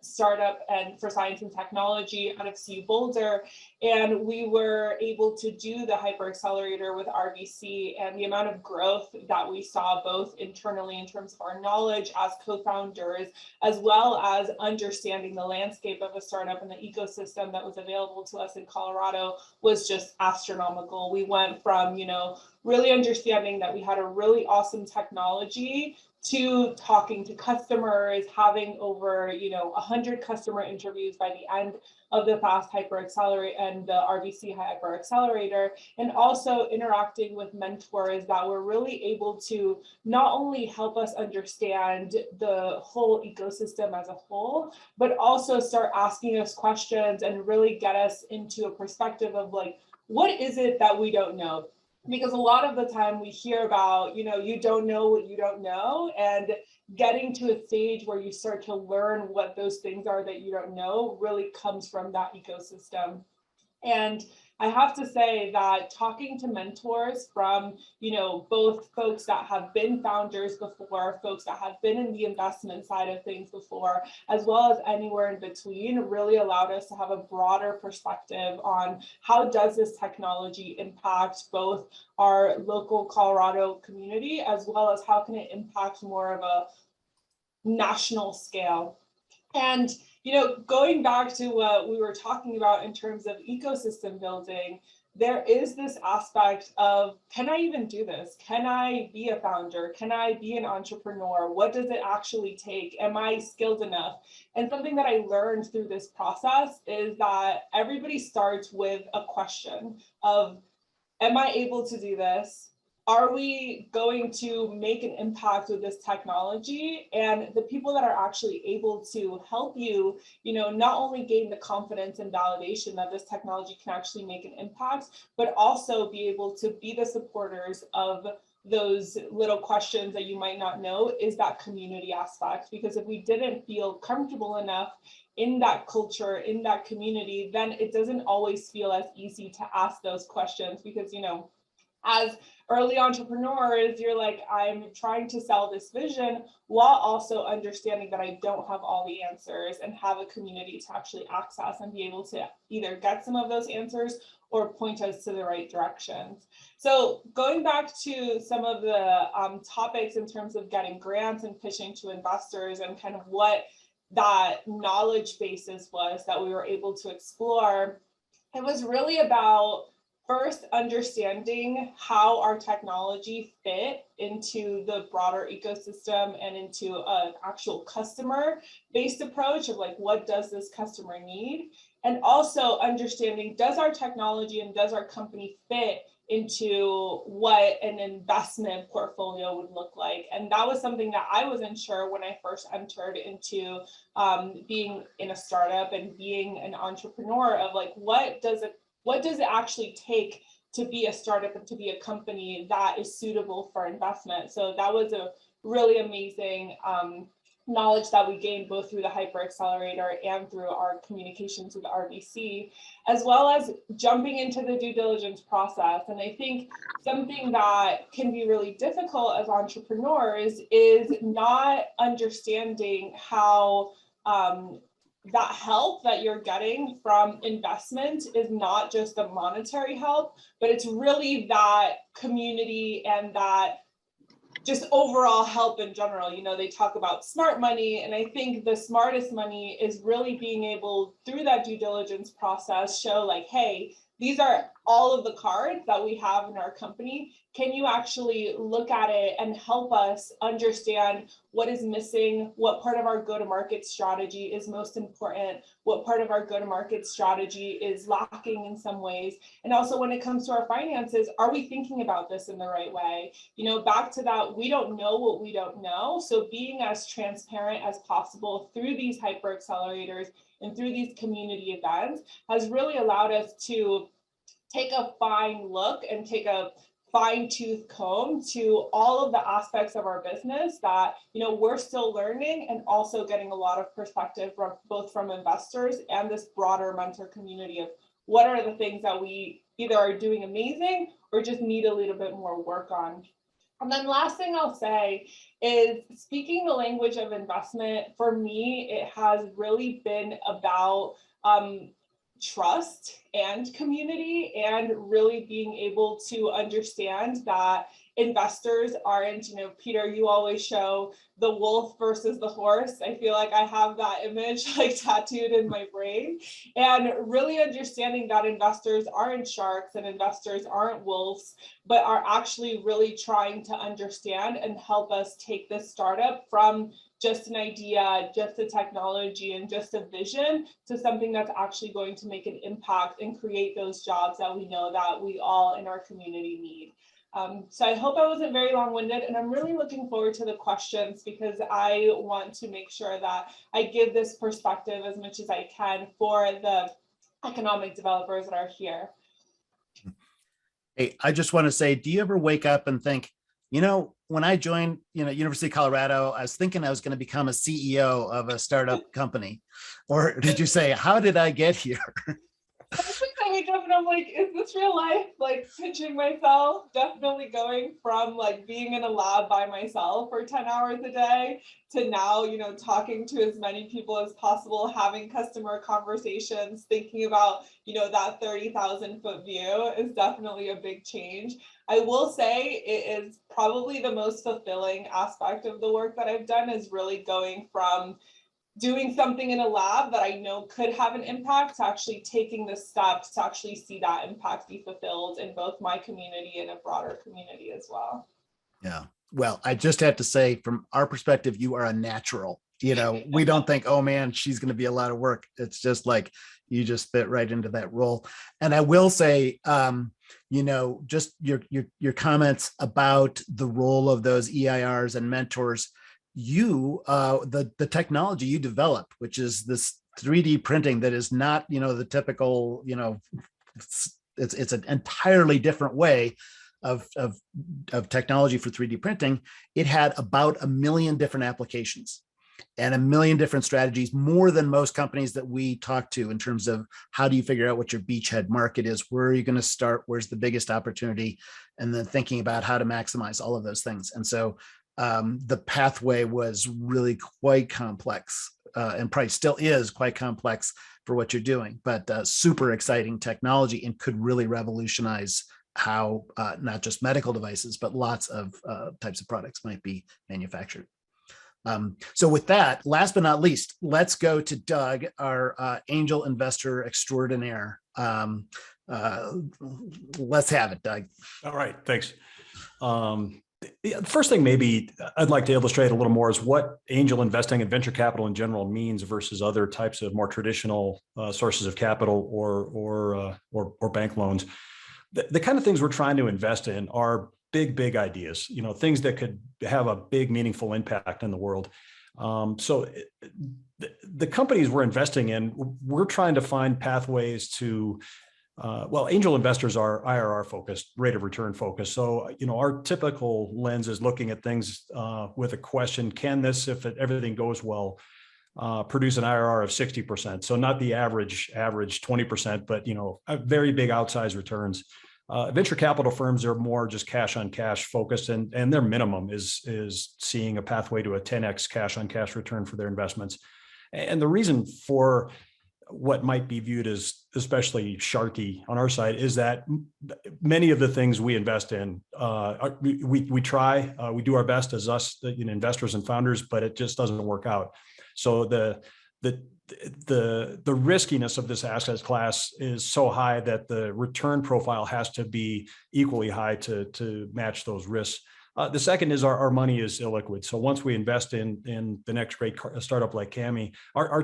startup and for science and technology out of CU Boulder. And we were able to do the hyper accelerator with RVC, and the amount of growth that we saw both internally in terms of our knowledge as co-founders, as well as understanding the landscape of a startup and the ecosystem that was available to us in Colorado, was just astronomical. We went from, really understanding that we had a really awesome technology to talking to customers, having over 100 customer interviews by the end of the Fast Hyper Accelerator and the RVC Hyper Accelerator, and also interacting with mentors that were really able to not only help us understand the whole ecosystem as a whole, but also start asking us questions and really get us into a perspective of like, what is it that we don't know? Because a lot of the time we hear about, you don't know what you don't know, and getting to a stage where you start to learn what those things are that you don't know really comes from that ecosystem. And I have to say that talking to mentors from, both folks that have been founders before, folks that have been in the investment side of things before, as well as anywhere in between, really allowed us to have a broader perspective on how does this technology impact both our local Colorado community, as well as how can it impact more of a national scale. And, going back to what we were talking about in terms of ecosystem building, there is this aspect of, can I even do this? Can I be a founder? Can I be an entrepreneur? What does it actually take? Am I skilled enough? And something that I learned through this process is that everybody starts with a question of, am I able to do this? Are we going to make an impact with this technology? And the people that are actually able to help you, not only gain the confidence and validation that this technology can actually make an impact, but also be able to be the supporters of those little questions that you might not know, is that community aspect. Because if we didn't feel comfortable enough in that culture, in that community, then it doesn't always feel as easy to ask those questions, because, as early entrepreneurs, you're like, I'm trying to sell this vision while also understanding that I don't have all the answers, and have a community to actually access and be able to either get some of those answers or point us to the right directions. So going back to some of the topics in terms of getting grants and pitching to investors, and kind of what that knowledge basis was that we were able to explore, it was really about first understanding how our technology fit into the broader ecosystem and into an actual customer-based approach of like, what does this customer need? And also understanding, does our technology and does our company fit into what an investment portfolio would look like? And that was something that I wasn't sure when I first entered into being in a startup and being an entrepreneur, of like, what does it actually take to be a startup and to be a company that is suitable for investment? So that was a really amazing knowledge that we gained both through the Hyper Accelerator and through our communications with the RBC, as well as jumping into the due diligence process. And I think something that can be really difficult as entrepreneurs is not understanding how that help that you're getting from investment is not just the monetary help, but it's really that community and that just overall help in general. They talk about smart money, and I think the smartest money is really being able, through that due diligence process, show like, hey, these are all of the cards that we have in our company. Can you actually look at it and help us understand what is missing, what part of our go-to-market strategy is most important, what part of our go-to-market strategy is lacking in some ways? And also, when it comes to our finances, are we thinking about this in the right way? Back to that, we don't know what we don't know. So being as transparent as possible through these hyper accelerators and through these community events has really allowed us to take a fine look and take a fine-tooth comb to all of the aspects of our business that we're still learning, and also getting a lot of perspective from both from investors and this broader mentor community of what are the things that we either are doing amazing or just need a little bit more work on. And then last thing I'll say is, speaking the language of investment, for me, it has really been about trust and community, and really being able to understand that investors aren't, Peter, you always show the wolf versus the horse. I feel like I have that image like tattooed in my brain, and really understanding that investors aren't sharks and investors aren't wolves, but are actually really trying to understand and help us take this startup from just an idea, just a technology, and just a vision to something that's actually going to make an impact and create those jobs that we know that we all in our community need. So I hope I wasn't very long-winded, and I'm really looking forward to the questions, because I want to make sure that I give this perspective as much as I can for the economic developers that are here. Hey, I just want to say, do you ever wake up and think, when I joined, University of Colorado, I was thinking I was going to become a CEO of a startup company? Or did you say, how did I get here? I think I wake up and I'm like, is this real life? Like pinching myself, definitely going from like being in a lab by myself for 10 hours a day to now, you know, talking to as many people as possible, having customer conversations, thinking about, you know, that 30,000 foot view is definitely a big change. I will say it is probably the most fulfilling aspect of the work that I've done, is really going from doing something in a lab that I know could have an impact to actually taking the steps to actually see that impact be fulfilled in both my community and a broader community as well. Yeah. Well, I just have to say, from our perspective, you are a natural. You know, we don't think, oh man, she's going to be a lot of work. It's just like you just fit right into that role. And I will say, you know, just your comments about the role of those EIRs and mentors. You, the technology you developed, which is this 3D printing that is not, you know, the typical, you know, it's an entirely different way of technology for 3D printing. It had about 1 million different applications and 1 million different strategies, more than most companies that we talk to, in terms of how do you figure out what your beachhead market is, where are you going to start, where's the biggest opportunity, and then thinking about how to maximize all of those things. And so the pathway was really quite complex, and probably still is quite complex for what you're doing, but super exciting technology, and could really revolutionize how not just medical devices, but lots of types of products might be manufactured. So with that, last but not least, let's go to Doug, our angel investor extraordinaire. Let's have it, Doug. All right, thanks. The first thing maybe I'd like to illustrate a little more is what angel investing and venture capital in general means versus other types of more traditional sources of capital or bank loans. The kind of things we're trying to invest in are big ideas, you know, things that could have a big, meaningful impact in the world. So the companies we're investing in, we're trying to find pathways to, well, angel investors are IRR focused, rate of return focused. So, you know, our typical lens is looking at things with a question: can this, if everything goes well, produce an IRR of 60%? So not the average 20%, but, you know, a very big outsized returns. Venture capital firms are more just cash on cash focused, and their minimum is seeing a pathway to a 10x cash on cash return for their investments. And the reason for what might be viewed as especially sharky on our side is that many of the things we invest in, we try, we do our best as us, you know, investors and founders, but it just doesn't work out. So the riskiness of this asset class is so high that the return profile has to be equally high to match those risks. The second is our money is illiquid. So once we invest in the next great startup like Cami, our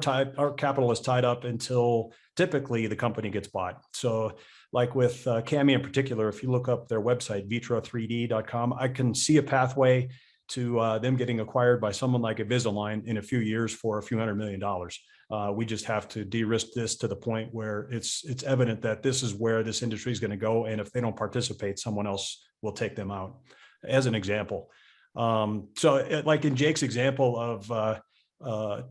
capital is tied up until typically the company gets bought. So like with Cami in particular, if you look up their website, vitra3d.com, I can see a pathway to them getting acquired by someone like Invisalign in a few years for a few $100 million. We just have to de-risk this to the point where it's evident that this is where this industry is going to go. And if they don't participate, someone else will take them out, as an example. So like in Jake's example of,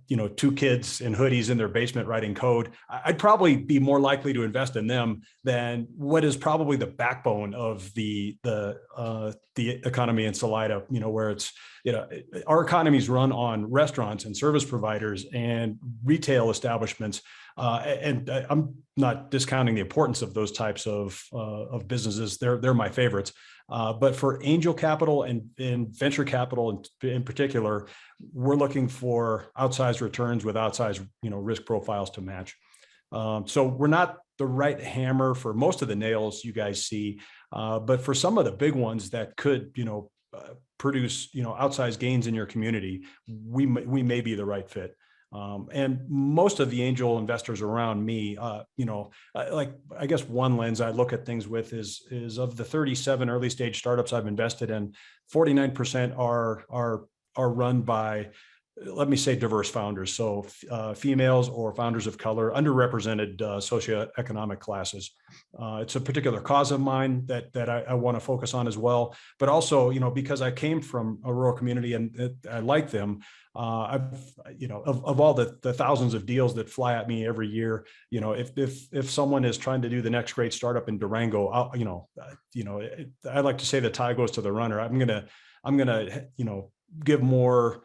you know, 2 kids in hoodies in their basement writing code, I'd probably be more likely to invest in them than what is probably the backbone of the economy in Salida, you know, where it's, you know, our economies run on restaurants and service providers and retail establishments. And I'm not discounting the importance of those types of businesses. They're my favorites. But for angel capital and venture capital in particular, we're looking for outsized returns with outsized, you know, risk profiles to match. So we're not the right hammer for most of the nails you guys see, but for some of the big ones that could, you know, produce, you know, outsized gains in your community, we may be the right fit. And most of the angel investors around me, you know, like, I guess one lens I look at things with is of the 37 early stage startups I've invested in, 49% are run by let me say diverse founders. So females or founders of color, underrepresented socioeconomic classes. It's a particular cause of mine that I want to focus on as well. But also, because I came from a rural community and I like them, of all the thousands of deals that fly at me every year, if someone is trying to do the next great startup in Durango, I like to say the tie goes to the runner. I'm gonna give more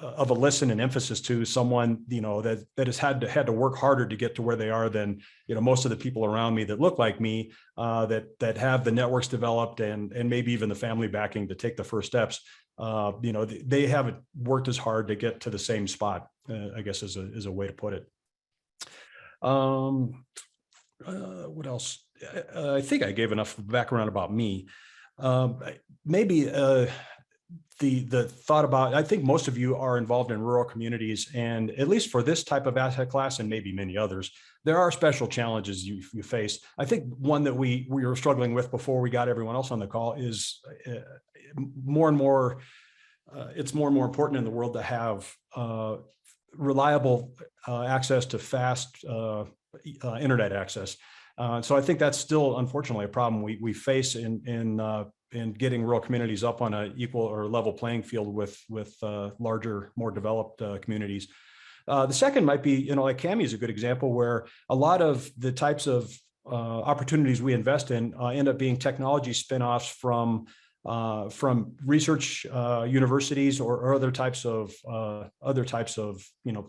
of a listen and emphasis to someone that has had to work harder to get to where they are than most of the people around me that look like me, that have the networks developed and maybe even the family backing to take the first steps. They haven't worked as hard to get to the same spot, I guess is a way to put it. What else? I think I gave enough background about me. Maybe the thought about, I think most of you are involved in rural communities, and at least for this type of asset class and maybe many others, there are special challenges you face. I think one that we were struggling with before we got everyone else on the call is more and more, it's more and more important in the world to have reliable access to fast internet access. So I think that's still, unfortunately, a problem we face in getting rural communities up on an equal or level playing field with larger, more developed communities. The second might be, like Cami is a good example, where a lot of the types of opportunities we invest in end up being technology spinoffs from research universities or other types of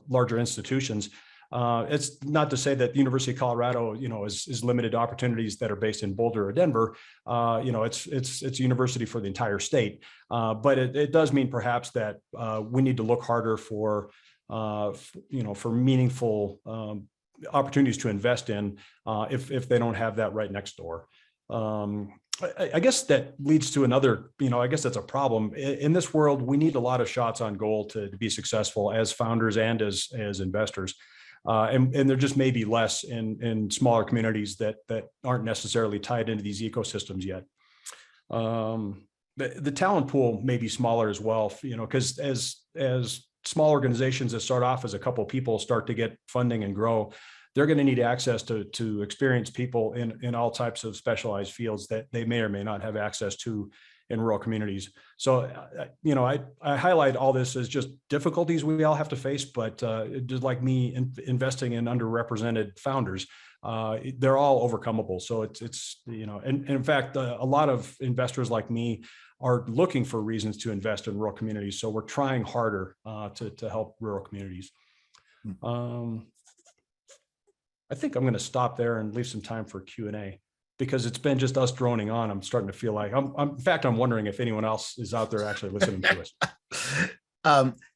larger institutions. It's not to say that the University of Colorado, is limited to opportunities that are based in Boulder or Denver. It's a university for the entire state, but it does mean perhaps that we need to look harder for meaningful opportunities to invest in if they don't have that right next door. I guess that leads to another, I guess that's a problem. In this world, we need a lot of shots on goal to be successful as founders and as investors. And there just may be less in smaller communities that aren't necessarily tied into these ecosystems yet. The talent pool may be smaller as well, because as small organizations that start off as a couple of people start to get funding and grow, they're going to need access to experienced people in all types of specialized fields that they may or may not have access to in rural communities. So, I highlight all this as just difficulties we all have to face, but just like me investing in underrepresented founders, they're all overcomable. So it's and in fact, a lot of investors like me are looking for reasons to invest in rural communities. So we're trying harder to help rural communities. I think I'm going to stop there and leave some time for Q&A, because it's been just us droning on. I'm starting to feel like in fact, I'm wondering if anyone else is out there actually listening to us.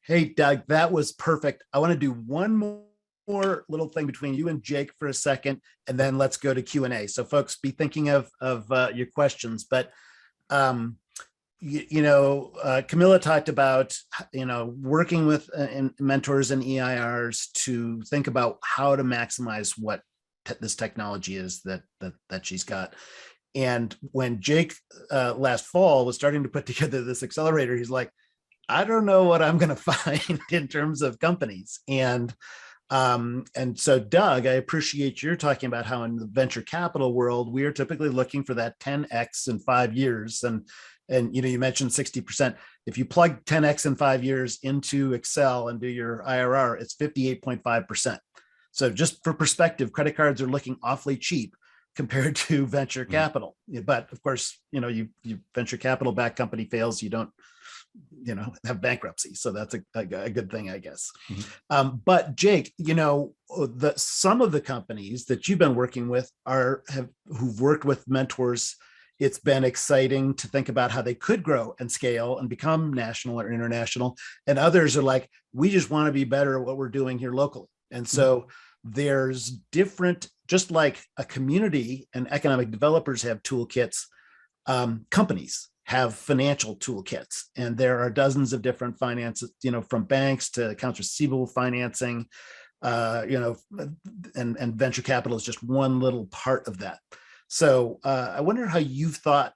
Hey, Doug, that was perfect. I want to do one more little thing between you and Jake for a second, and then let's go to Q&A. So folks, be thinking of your questions, but Camilla talked about, working with mentors and EIRs to think about how to maximize what this technology is that she's got. And when Jake last fall was starting to put together this accelerator, he's like, I don't know what I'm going to find in terms of companies. And so Doug, I appreciate you're talking about how in the venture capital world, we are typically looking for that 10x in 5 years. And you mentioned 60%. If you plug 10x in 5 years into Excel and do your IRR, it's 58.5%. So just for perspective, credit cards are looking awfully cheap compared to venture capital. But of course, you venture capital backed company fails, you don't, have bankruptcy. So that's a good thing, I guess. But Jake, some of the companies that you've been working with who've worked with mentors. It's been exciting to think about how they could grow and scale and become national or international. And others are like, we just want to be better at what we're doing here locally. And so there's different, just like a community and economic developers have toolkits, companies have financial toolkits. And there are dozens of different finances, from banks to accounts receivable financing, and venture capital is just one little part of that. So I wonder how you've thought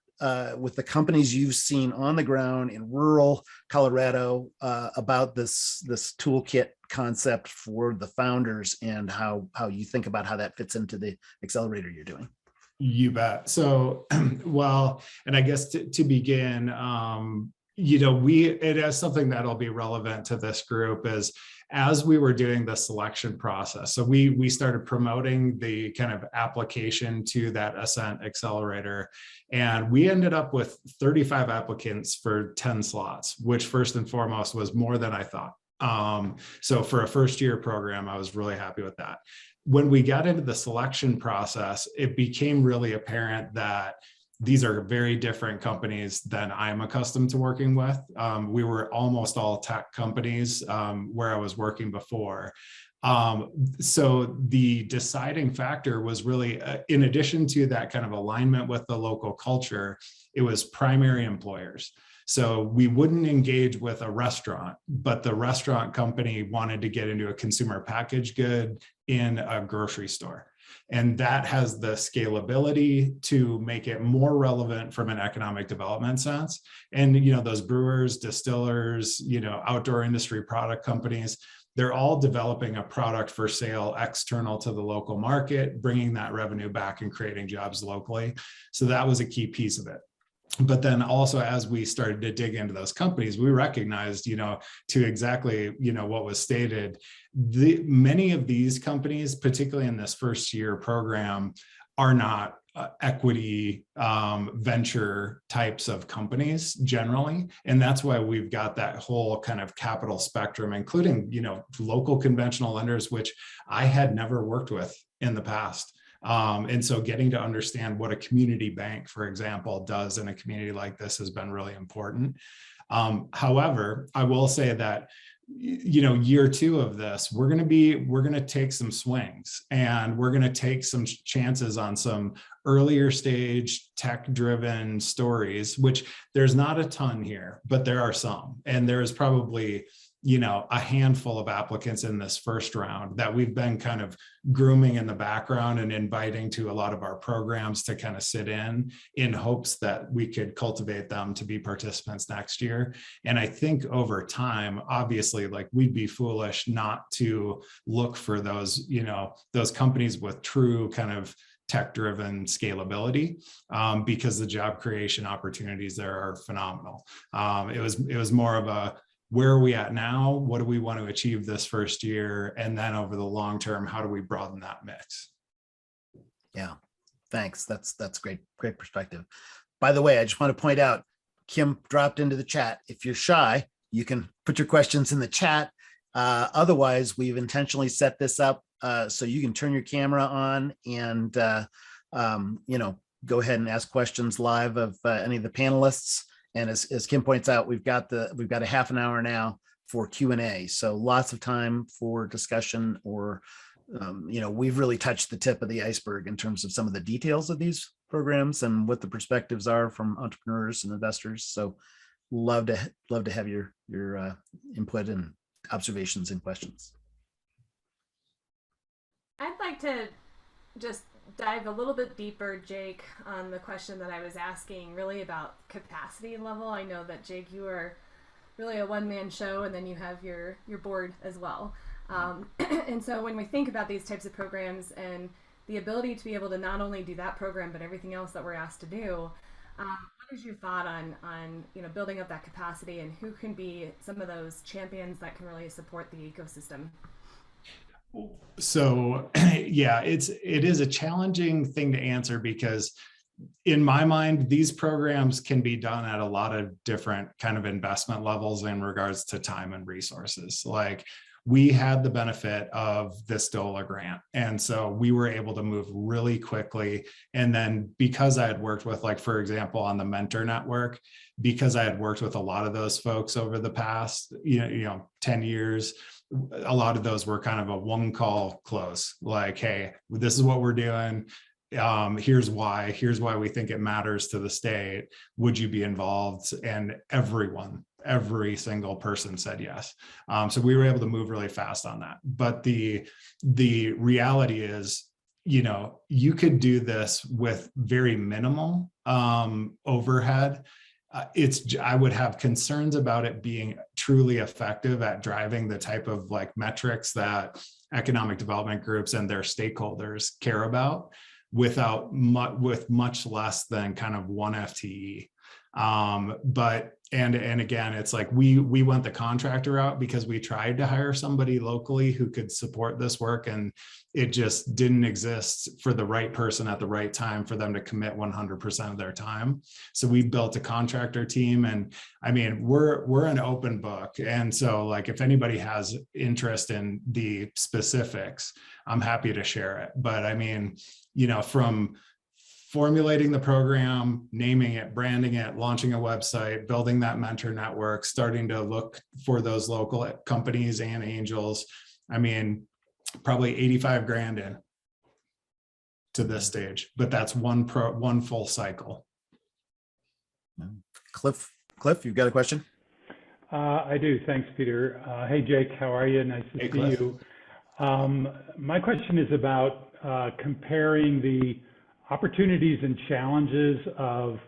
with the companies you've seen on the ground in rural Colorado about this toolkit concept for the founders and how you think about how that fits into the accelerator you're doing? You bet. So, well, and I guess to begin, it is something that'll be relevant to this group is as we were doing the selection process. So we started promoting the kind of application to that Ascent Accelerator, and we ended up with 35 applicants for 10 slots, which first and foremost was more than I thought. So for a first year program, I was really happy with that. When we got into the selection process, it became really apparent that these are very different companies than I'm accustomed to working with. We were almost all tech companies where I was working before. So the deciding factor was really, in addition to that kind of alignment with the local culture, it was primary employers. So we wouldn't engage with a restaurant, but the restaurant company wanted to get into a consumer packaged good in a grocery store. And that has the scalability to make it more relevant from an economic development sense. And, those brewers, distillers, outdoor industry product companies, they're all developing a product for sale external to the local market, bringing that revenue back and creating jobs locally. So that was a key piece of it. But then also, as we started to dig into those companies, we recognized, to exactly, what was stated, many of these companies, particularly in this first year program, are not equity venture types of companies generally. And that's why we've got that whole kind of capital spectrum, including, local conventional lenders, which I had never worked with in the past. And so getting to understand what a community bank, for example, does in a community like this has been really important. However, I will say that, year two of this, we're going to take some swings, and we're going to take some chances on some earlier stage tech driven stories, which there's not a ton here, but there are some, and there is probably a handful of applicants in this first round that we've been kind of grooming in the background and inviting to a lot of our programs to kind of sit in hopes that we could cultivate them to be participants next year. And I think over time, obviously, like, we'd be foolish not to look for those, those companies with true kind of tech-driven scalability, because the job creation opportunities there are phenomenal. It was more of a, where are we at now? What do we want to achieve this first year? And then over the long term, how do we broaden that mix? Yeah, thanks. That's great perspective. By the way, I just want to point out, Kim dropped into the chat. If you're shy, you can put your questions in the chat. Otherwise, we've intentionally set this up so you can turn your camera on and go ahead and ask questions live of any of the panelists. And as Kim points out, we've got a half an hour now for Q&A. So lots of time for discussion, or, we've really touched the tip of the iceberg in terms of some of the details of these programs and what the perspectives are from entrepreneurs and investors. So love to have your input and observations and questions. I'd like to just dive a little bit deeper, Jake, on the question that I was asking, really about capacity level. I know that, Jake, you are really a one-man show, and then you have your board as well. And so when we think about these types of programs and the ability to be able to not only do that program, but everything else that we're asked to do, what is your thought on building up that capacity, and who can be some of those champions that can really support the ecosystem? So yeah, it is a challenging thing to answer, because in my mind, these programs can be done at a lot of different kind of investment levels in regards to time and resources. Like, we had the benefit of this DOLA grant, and so we were able to move really quickly. And then because I had worked with, like, for example, on the mentor network, because I had worked with a lot of those folks over the past 10 years, a lot of those were kind of a one call close, like, hey, this is what we're doing. Here's why we think it matters to the state. Would you be involved? And every single person said yes. So we were able to move really fast on that. But the reality is, you could do this with very minimal overhead. I would have concerns about it being truly effective at driving the type of like metrics that economic development groups and their stakeholders care about with much less than kind of one FTE. But again, it's like we went the contractor route because we tried to hire somebody locally who could support this work, and it just didn't exist for the right person at the right time for them to commit 100% of their time. So we built a contractor team, and I mean, we're an open book. And so like, if anybody has interest in the specifics, I'm happy to share it. But I mean, from formulating the program, naming it, branding it, launching a website, building that mentor network, starting to look for those local companies and angels. I mean, probably 85 grand in to this stage, but that's one full cycle. Cliff, you've got a question? I do. Thanks, Peter. Hey, Jake, how are you? Nice to see Cliff. you. My question is about comparing the opportunities and challenges of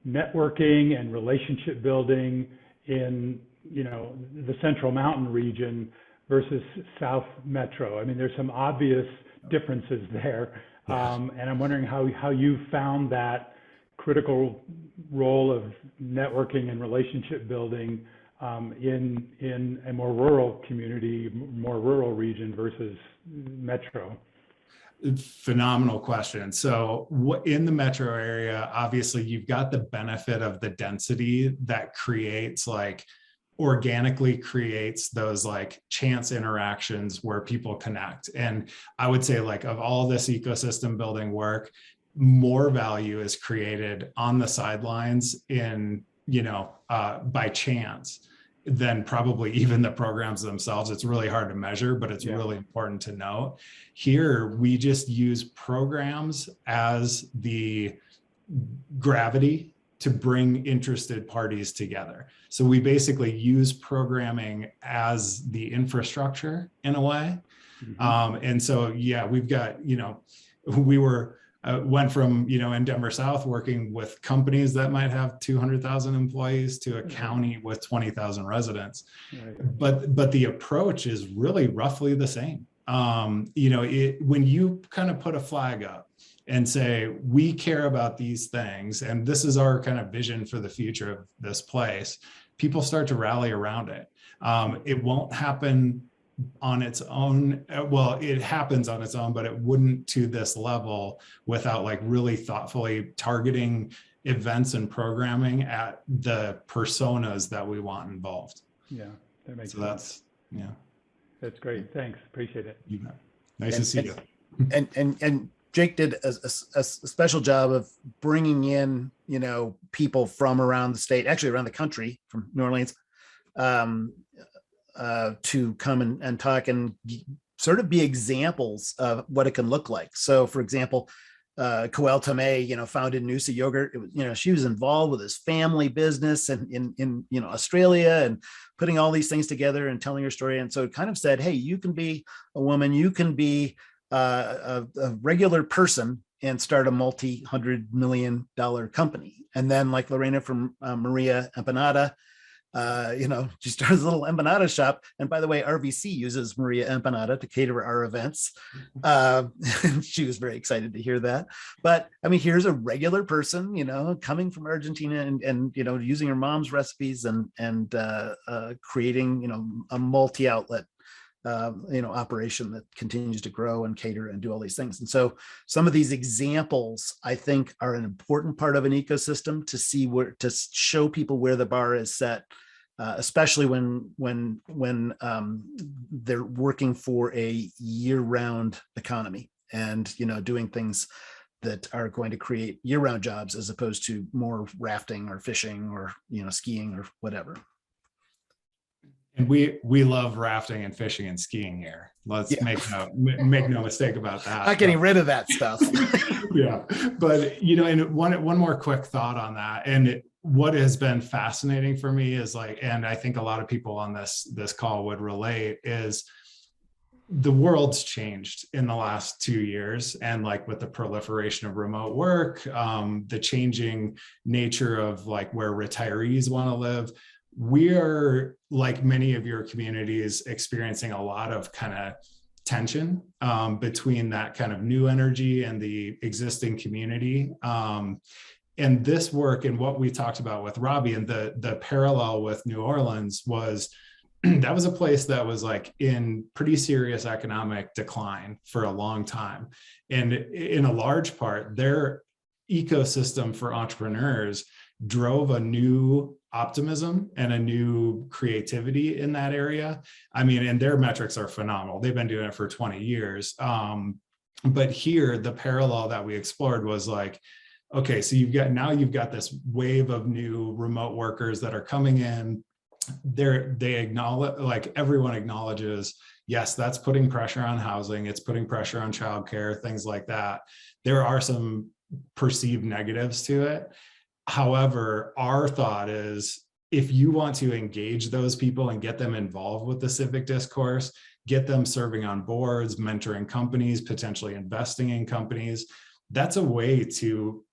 networking and relationship building in, the Central Mountain region versus South Metro. I mean, there's some obvious differences there. And I'm wondering how you found that critical role of networking and relationship building in a more rural community, more rural region versus metro. Phenomenal question. So in the metro area, obviously you've got the benefit of the density that organically creates those like chance interactions where people connect. And I would say like of all this ecosystem building work, more value is created on the sidelines by chance than probably even the programs themselves. It's really hard to measure, but it's really important to note. Here, we just use programs as the gravity to bring interested parties together. So we basically use programming as the infrastructure in a way. Mm-hmm. And so, we've got, went from, in Denver South working with companies that might have 200,000 employees to a county with 20,000 residents. Right. But the approach is really roughly the same. When you kind of put a flag up and say, we care about these things, and this is our kind of vision for the future of this place, people start to rally around it. It won't happen on its own. Well, it happens on its own, but it wouldn't to this level without like really thoughtfully targeting events and programming at the personas that we want involved. Yeah, that makes sense. That's great. Thanks. Appreciate it. Nice to see you. And Jake did a special job of bringing in, people from around the state, actually around the country, from New Orleans, to come and talk and sort of be examples of what it can look like. So, for example, Coel Tomei, founded Noosa Yogurt. It was, she was involved with his family business and in Australia, and putting all these things together and telling her story. And so it kind of said, hey, you can be a woman, you can be a regular person and start a multi-$100 million company. And then like Lorena from Maria Empanada, she started a little empanada shop. And by the way, RVC uses Maria Empanada to cater our events. She was very excited to hear that. But I mean, here's a regular person, coming from Argentina and using her mom's recipes and creating, a multi-outlet operation that continues to grow and cater and do all these things. And so some of these examples, I think, are an important part of an ecosystem to show people where the bar is set, especially when they're working for a year-round economy and, doing things that are going to create year-round jobs as opposed to more rafting or fishing or, skiing or whatever. And we love rafting and fishing and skiing here. Let's make no mistake about that. Not getting rid of that stuff. Yeah, but and one more quick thought on that. And what has been fascinating for me is and I think a lot of people on this call would relate, is the world's changed in the last 2 years, and like with the proliferation of remote work, the changing nature of like where retirees want to live, we are, like many of your communities, experiencing a lot of kind of tension between that kind of new energy and the existing community. And this work and what we talked about with Robbie and the parallel with New Orleans was that was a place that was like in pretty serious economic decline for a long time. And in a large part, their ecosystem for entrepreneurs drove a new optimism and a new creativity in that area. I mean, and their metrics are phenomenal. They've been doing it for 20 years. But here, the parallel that we explored was like, okay, so you've got this wave of new remote workers that are coming in. They acknowledge, like everyone acknowledges, yes, that's putting pressure on housing. It's putting pressure on childcare, things like that. There are some perceived negatives to it. However, our thought is, if you want to engage those people and get them involved with the civic discourse, get them serving on boards, mentoring companies, potentially investing in companies, that's a way to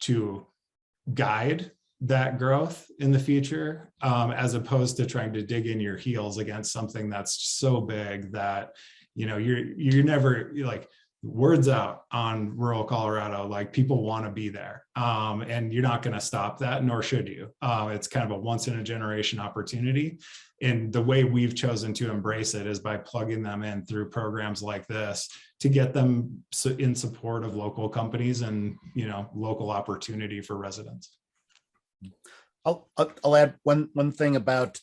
guide that growth in the future, as opposed to trying to dig in your heels against something that's so big that, you know, you're never like, words out on rural Colorado, like people want to be there, and you're not going to stop that, nor should you. It's kind of a once in a generation opportunity, and the way we've chosen to embrace it is by plugging them in through programs like this to get them in support of local companies and, you know, local opportunity for residents. I'll add one thing about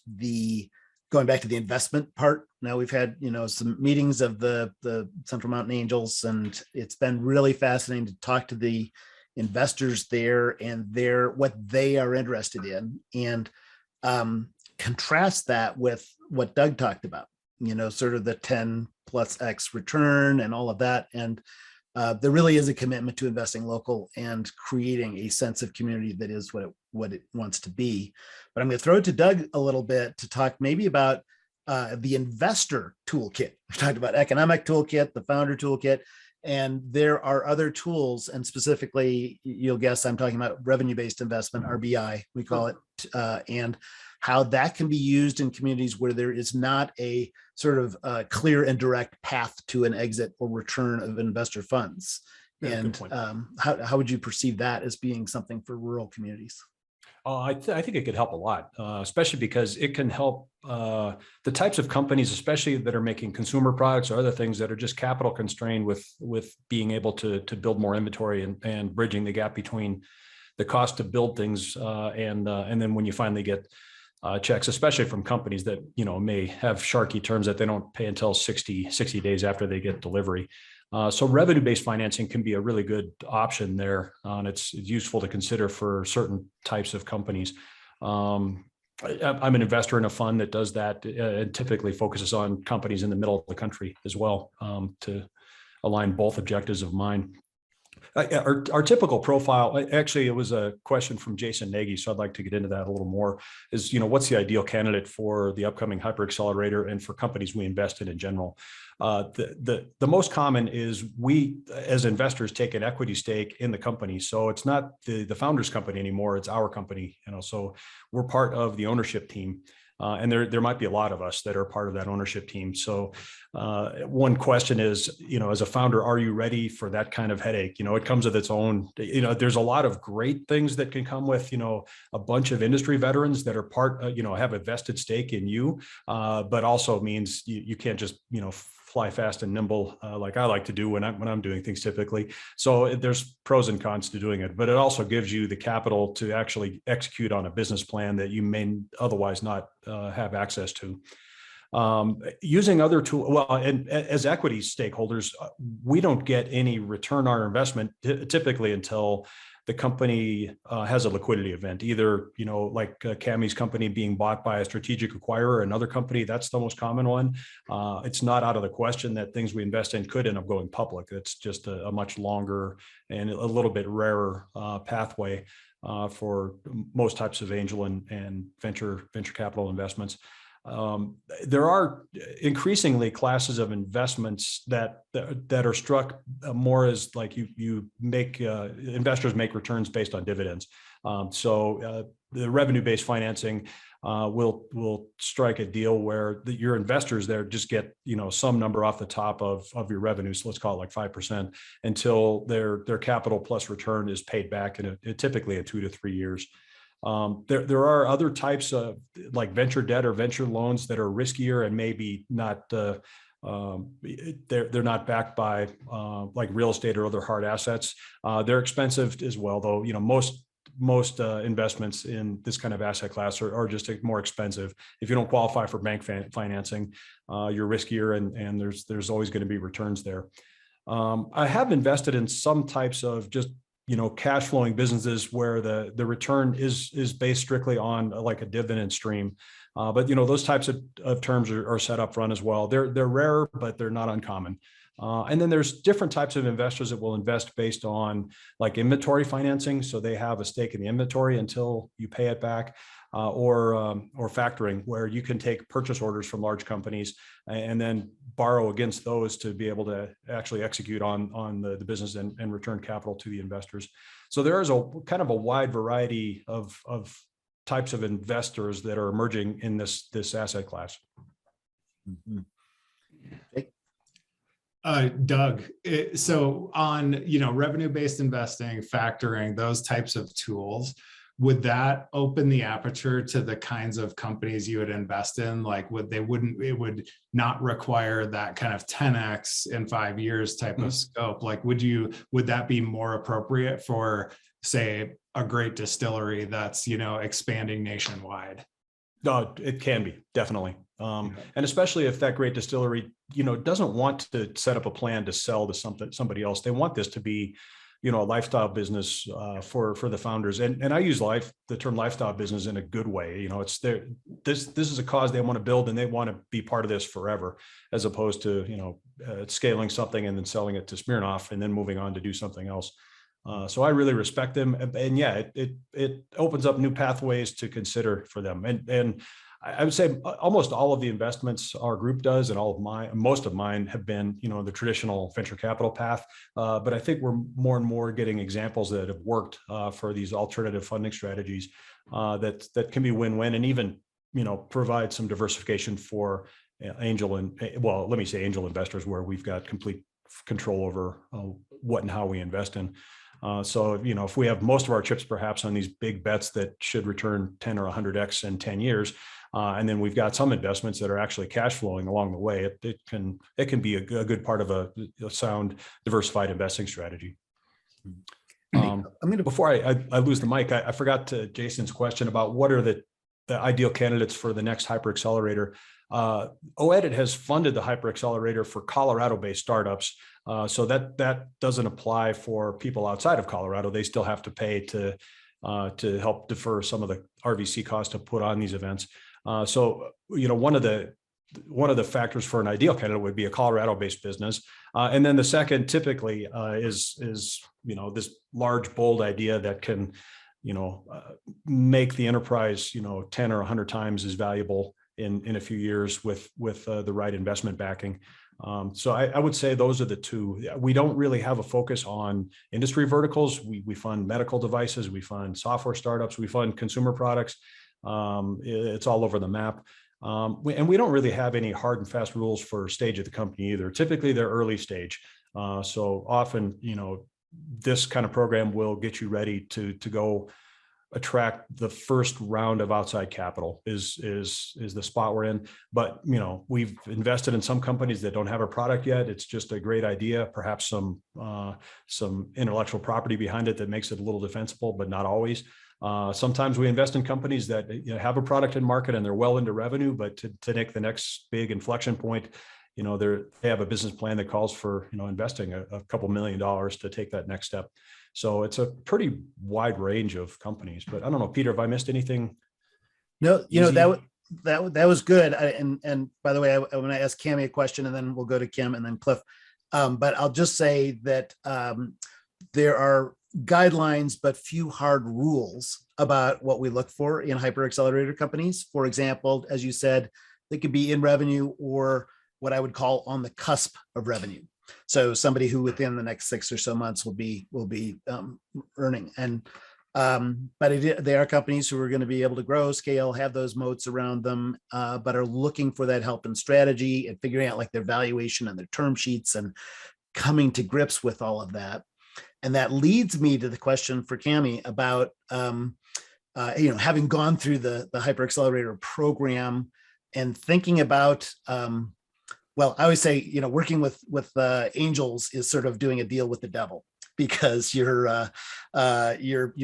going back to the investment part. Now we've had, you know, some meetings of the Central Mountain Angels, and it's been really fascinating to talk to the investors there and what they are interested in, and contrast that with what Doug talked about, you know, sort of the 10+X return and all of that. And there really is a commitment to investing local and creating a sense of community that is what it wants to be. But I'm going to throw it to Doug a little bit to talk maybe about the investor toolkit. We talked about economic toolkit, the founder toolkit, and there are other tools. And specifically, you'll guess I'm talking about revenue-based investment, RBI, we call it, and how that can be used in communities where there is not a sort of clear and direct path to an exit or return of investor funds. Yeah, and how would you perceive that as being something for rural communities? I think it could help a lot, especially because it can help the types of companies, especially that are making consumer products or other things that are just capital constrained with being able to build more inventory and bridging the gap between the cost to build things and then when you finally get checks, especially from companies that, you know, may have sharky terms that they don't pay until 60 days after they get delivery. So revenue-based financing can be a really good option there. And it's useful to consider for certain types of companies. I'm an investor in a fund that does that and typically focuses on companies in the middle of the country as well, to align both objectives of mine. Our typical profile, actually, it was a question from Jason Nagy, so I'd like to get into that a little more, is, you know, what's the ideal candidate for the upcoming Hyper Accelerator and for companies we invest in general? The most common is we, as investors, take an equity stake in the company. So it's not the founder's company anymore, it's our company, you know, so we're part of the ownership team. And there might be a lot of us that are part of that ownership team. So one question is, you know, as a founder, are you ready for that kind of headache? You know, it comes with its own, you know, there's a lot of great things that can come with, you know, a bunch of industry veterans that are you know, have a vested stake in you, but also means you can't just, you know, fly fast and nimble like I like to do when I'm doing things typically. So there's pros and cons to doing it, but it also gives you the capital to actually execute on a business plan that you may otherwise not have access to. Using other tools, well, and as equity stakeholders, we don't get any return on our investment typically until the company has a liquidity event, either, you know, like Cammie's company being bought by a strategic acquirer, another company, that's the most common one. It's not out of the question that things we invest in could end up going public. It's just a much longer and a little bit rarer pathway for most types of angel and venture capital investments. There are increasingly classes of investments that are struck more as like you make investors make returns based on dividends. So the revenue-based financing will strike a deal where your investors there just get some number off the top of your revenue. So let's call it like 5% until their capital plus return is paid back in typically in 2 to 3 years. There are other types of like venture debt or venture loans that are riskier and maybe not they're not backed by like real estate or other hard assets. They're expensive as well, though. Most investments in this kind of asset class are just more expensive. If you don't qualify for bank financing, you're riskier, and there's always going to be returns there. I have invested in some types of just cash flowing businesses where the return is based strictly on like a dividend stream. But those types of terms are set up front as well. They're rare, but they're not uncommon. And then there's different types of investors that will invest based on like inventory financing. So they have a stake in the inventory until you pay it back, or factoring, where you can take purchase orders from large companies and then borrow against those to be able to actually execute on the business and return capital to the investors. So there is a kind of a wide variety of types of investors that are emerging in this asset class. Mm-hmm. Doug, so on, revenue-based investing, factoring, those types of tools, would that open the aperture to the kinds of companies you would invest in? Like, it would not require that kind of 10x in 5 years type of scope. Like, would that be more appropriate for, say, a great distillery that's, expanding nationwide? No, it can be, definitely. And especially if that great distillery, doesn't want to set up a plan to sell to somebody else. They want this to be, a lifestyle business for the founders. And I use the term lifestyle business in a good way. It's there. This is a cause they want to build, and they want to be part of this forever, as opposed to, scaling something and then selling it to Smirnoff and then moving on to do something else. So I really respect them, and yeah, it opens up new pathways to consider for them. And I would say almost all of the investments our group does, and most of mine have been, the traditional venture capital path. But I think we're more and more getting examples that have worked for these alternative funding strategies that can be win-win, and even, provide some diversification for angel investors, where we've got complete control over what and how we invest in. So, if we have most of our chips perhaps on these big bets that should return 10 or 100x in 10 years, and then we've got some investments that are actually cash flowing along the way, it can be a good part of a sound diversified investing strategy. Before I lose the mic, I forgot Jason's question about what are the ideal candidates for the next Hyper Accelerator. OEdit has funded the Hyper Accelerator for Colorado-based startups. So that doesn't apply for people outside of Colorado. They still have to pay to help defer some of the RVC costs to put on these events. So one of the factors for an ideal candidate would be a Colorado-based business, and then the second typically is this large, bold idea that can make the enterprise 10 or 100 times as valuable in a few years with the right investment backing. So I would say those are the two. We don't really have a focus on industry verticals. We fund medical devices, we fund software startups, we fund consumer products. It's all over the map. And we don't really have any hard and fast rules for stage of the company either. Typically they're early stage. So often, this kind of program will get you ready to go attract the first round of outside capital is the spot we're in. But, we've invested in some companies that don't have a product yet. It's just a great idea, perhaps some intellectual property behind it that makes it a little defensible, but not always. Sometimes we invest in companies that have a product in market and they're well into revenue, but to take the next big inflection point, they have a business plan that calls for, investing a couple $1 million to take that next step. So it's a pretty wide range of companies, but I don't know, Peter, have I missed anything? No, that was good. And by the way, I want to ask Cami a question, and then we'll go to Kim and then Cliff. But I'll just say that there are guidelines, but few hard rules about what we look for in hyper accelerator companies. For example, as you said, They could be in revenue or what I would call on the cusp of revenue. So somebody who within the next 6 or so months will be earning. And but they are companies who are going to be able to grow, scale, have those moats around them, but are looking for that help and strategy and figuring out like their valuation and their term sheets and coming to grips with all of that. And that leads me to the question for Cami about having gone through the Hyper Accelerator program and thinking about well, I always say, working with angels is sort of doing a deal with the devil, because you're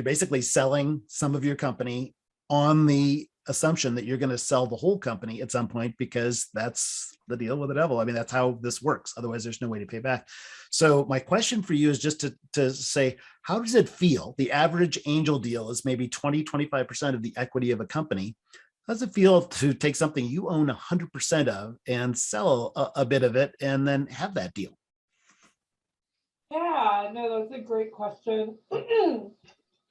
basically selling some of your company on the assumption that you're going to sell the whole company at some point, because that's the deal with the devil. I mean, that's how this works. Otherwise, there's no way to pay back. So my question for you is just to say, how does it feel? The average angel deal is maybe 20-25% of the equity of a company. How does it feel to take something you own 100% of and sell a bit of it and then have that deal? Yeah, no, that's a great question. And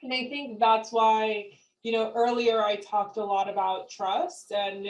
I think that's why, earlier I talked a lot about trust and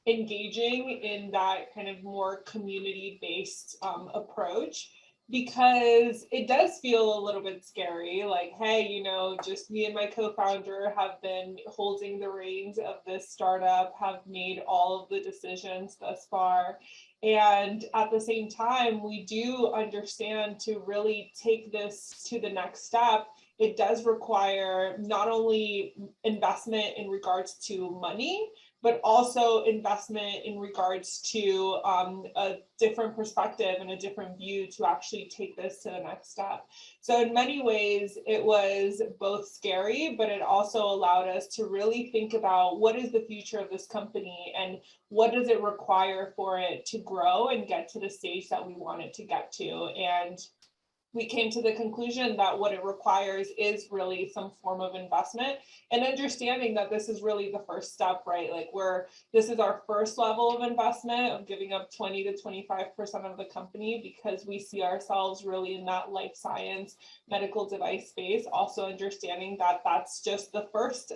engaging in that kind of more community-based approach, because it does feel a little bit scary. Like, hey, just me and my co-founder have been holding the reins of this startup, have made all of the decisions thus far. And at the same time, we do understand to really take this to the next step, it does require not only investment in regards to money, but also investment in regards to a different perspective and a different view to actually take this to the next step. So in many ways, it was both scary, but it also allowed us to really think about what is the future of this company and what does it require for it to grow and get to the stage that we want it to get to. And we came to the conclusion that what it requires is really some form of investment, and understanding that this is really the first step, right? Like this is our first level of investment of giving up 20-25% of the company, because we see ourselves really in that life science medical device space. Also understanding that that's just the first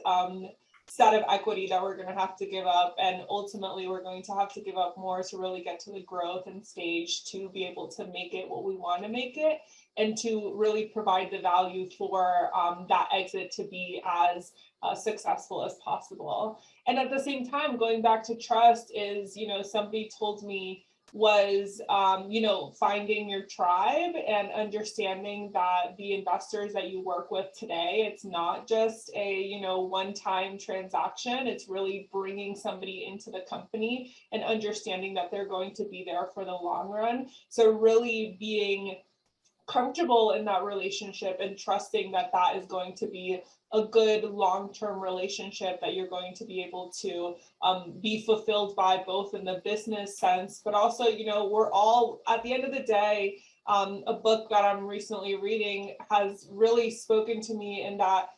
set of equity that we're going to have to give up, and ultimately we're going to have to give up more to really get to the growth and stage to be able to make it what we want to make it, and to really provide the value for that exit to be as successful as possible. And at the same time, going back to trust is, somebody told me was, finding your tribe and understanding that the investors that you work with today, it's not just a, one-time transaction. It's really bringing somebody into the company and understanding that they're going to be there for the long run. So really being comfortable in that relationship and trusting that that is going to be a good long-term relationship that you're going to be able to be fulfilled by, both in the business sense, but also, we're all, at the end of the day, a book that I'm recently reading has really spoken to me in that,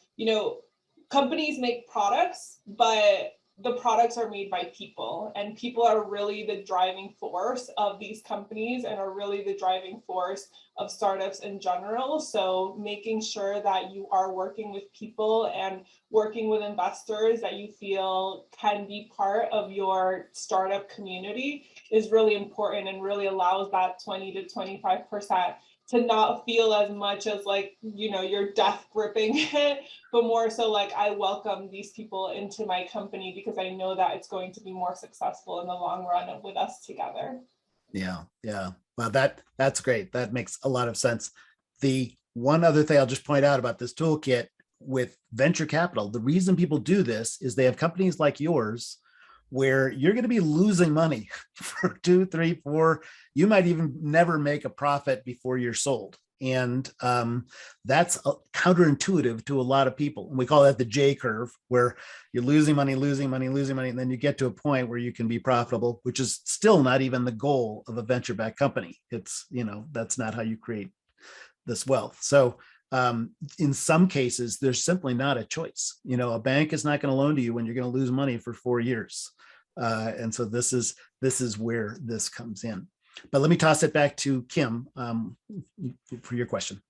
companies make products, but the products are made by people, and people are really the driving force of these companies and are really the driving force of startups in general. So making sure that you are working with people and working with investors that you feel can be part of your startup community is really important, and really allows that 20-25% to not feel as much as like, you're death gripping it, but more so like, I welcome these people into my company because I know that it's going to be more successful in the long run with us together. Yeah. Well, that's great. That makes a lot of sense. The one other thing I'll just point out about this toolkit with venture capital, the reason people do this is they have companies like yours where you're going to be losing money for 2, 3, 4. You might even never make a profit before you're sold. And that's counterintuitive to a lot of people. And we call that the J curve, where you're losing money, and then you get to a point where you can be profitable, which is still not even the goal of a venture-backed company. It's, that's not how you create this wealth. So in some cases, there's simply not a choice. A bank is not going to loan to you when you're going to lose money for 4 years. And so this is where this comes in. But let me toss it back to Kim for your question.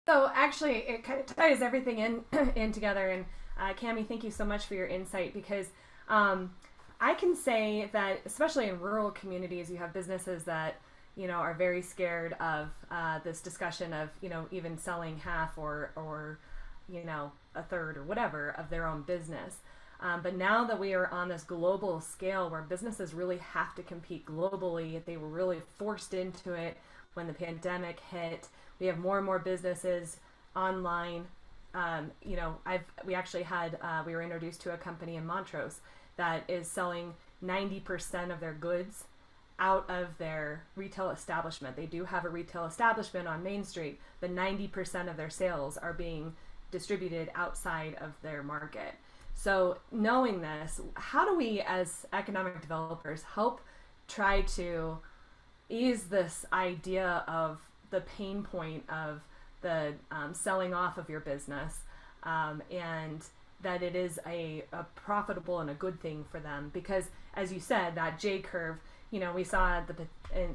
So actually, it kind of ties everything in together. And Cami, thank you so much for your insight, because I I can say that, especially in rural communities, you have businesses that, are very scared of this discussion of, even selling half or a third or whatever of their own business. But now that we are on this global scale where businesses really have to compete globally, they were really forced into it when the pandemic hit. We have more and more businesses online. We actually had, we were introduced to a company in Montrose that is selling 90% of their goods out of their retail establishment. They do have a retail establishment on Main Street, but 90% of their sales are being distributed outside of their market. So knowing this, how do we as economic developers help try to ease this idea of the pain point of the selling off of your business, and that it is a profitable and a good thing for them? Because as you said, that J curve, we saw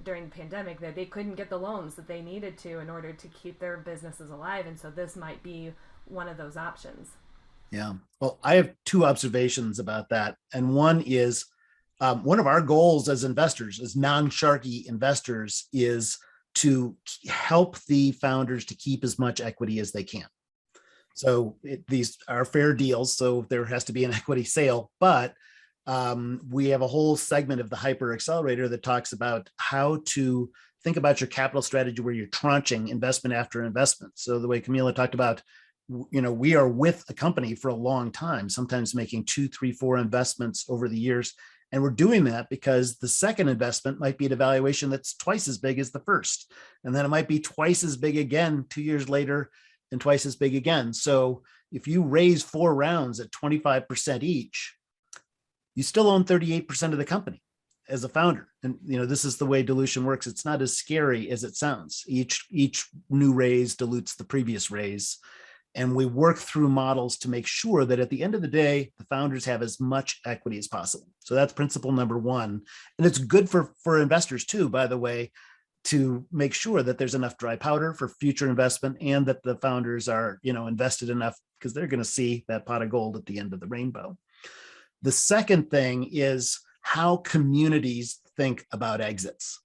during the pandemic that they couldn't get the loans that they needed to in order to keep their businesses alive. And so this might be one of those options. Yeah. Well, I have two observations about that. And one is one of our goals as investors, as non-Sharky investors, is to help the founders to keep as much equity as they can. So these are fair deals. So there has to be an equity sale, but we have a whole segment of the Hyper Accelerator that talks about how to think about your capital strategy where you're tranching investment after investment. So the way Camila talked about, we are with a company for a long time, sometimes making 2, 3, 4 investments over the years. And we're doing that because the second investment might be at a valuation that's twice as big as the first. And then it might be twice as big again 2 years later and twice as big again. So if you raise 4 rounds at 25% each, you still own 38% of the company as a founder. And this is the way dilution works. It's not as scary as it sounds. Each new raise dilutes the previous raise. And we work through models to make sure that at the end of the day, the founders have as much equity as possible. So that's principle number one. And it's good for investors too, by the way, to make sure that there's enough dry powder for future investment and that the founders are, invested enough, because they're going to see that pot of gold at the end of the rainbow. The second thing is how communities think about exits,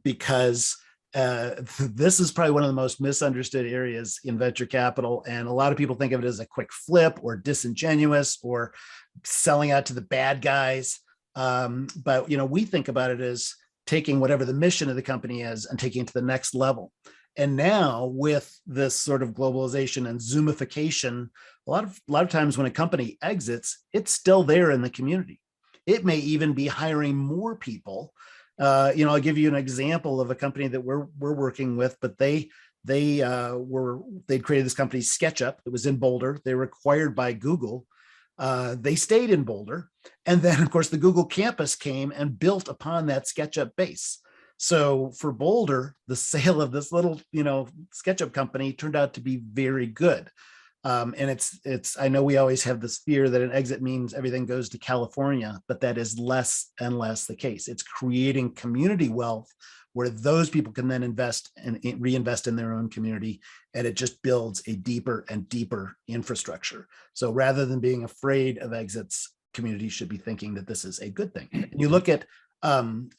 because this is probably one of the most misunderstood areas in venture capital. And a lot of people think of it as a quick flip or disingenuous or selling out to the bad guys. But, we think about it as taking whatever the mission of the company is and taking it to the next level. And now with this sort of globalization and Zoomification, a lot of times when a company exits, it's still there in the community. It may even be hiring more people. I'll give you an example of a company that we're working with, but they'd created this company SketchUp. It was in Boulder. They were acquired by Google. They stayed in Boulder. And then of course the Google campus came and built upon that SketchUp base. So for Boulder, the sale of this little, SketchUp company turned out to be very good. And it's, I know we always have this fear that an exit means everything goes to California, but that is less and less the case. It's creating community wealth where those people can then invest and reinvest in their own community. And it just builds a deeper and deeper infrastructure. So rather than being afraid of exits, communities should be thinking that this is a good thing. And you look at, in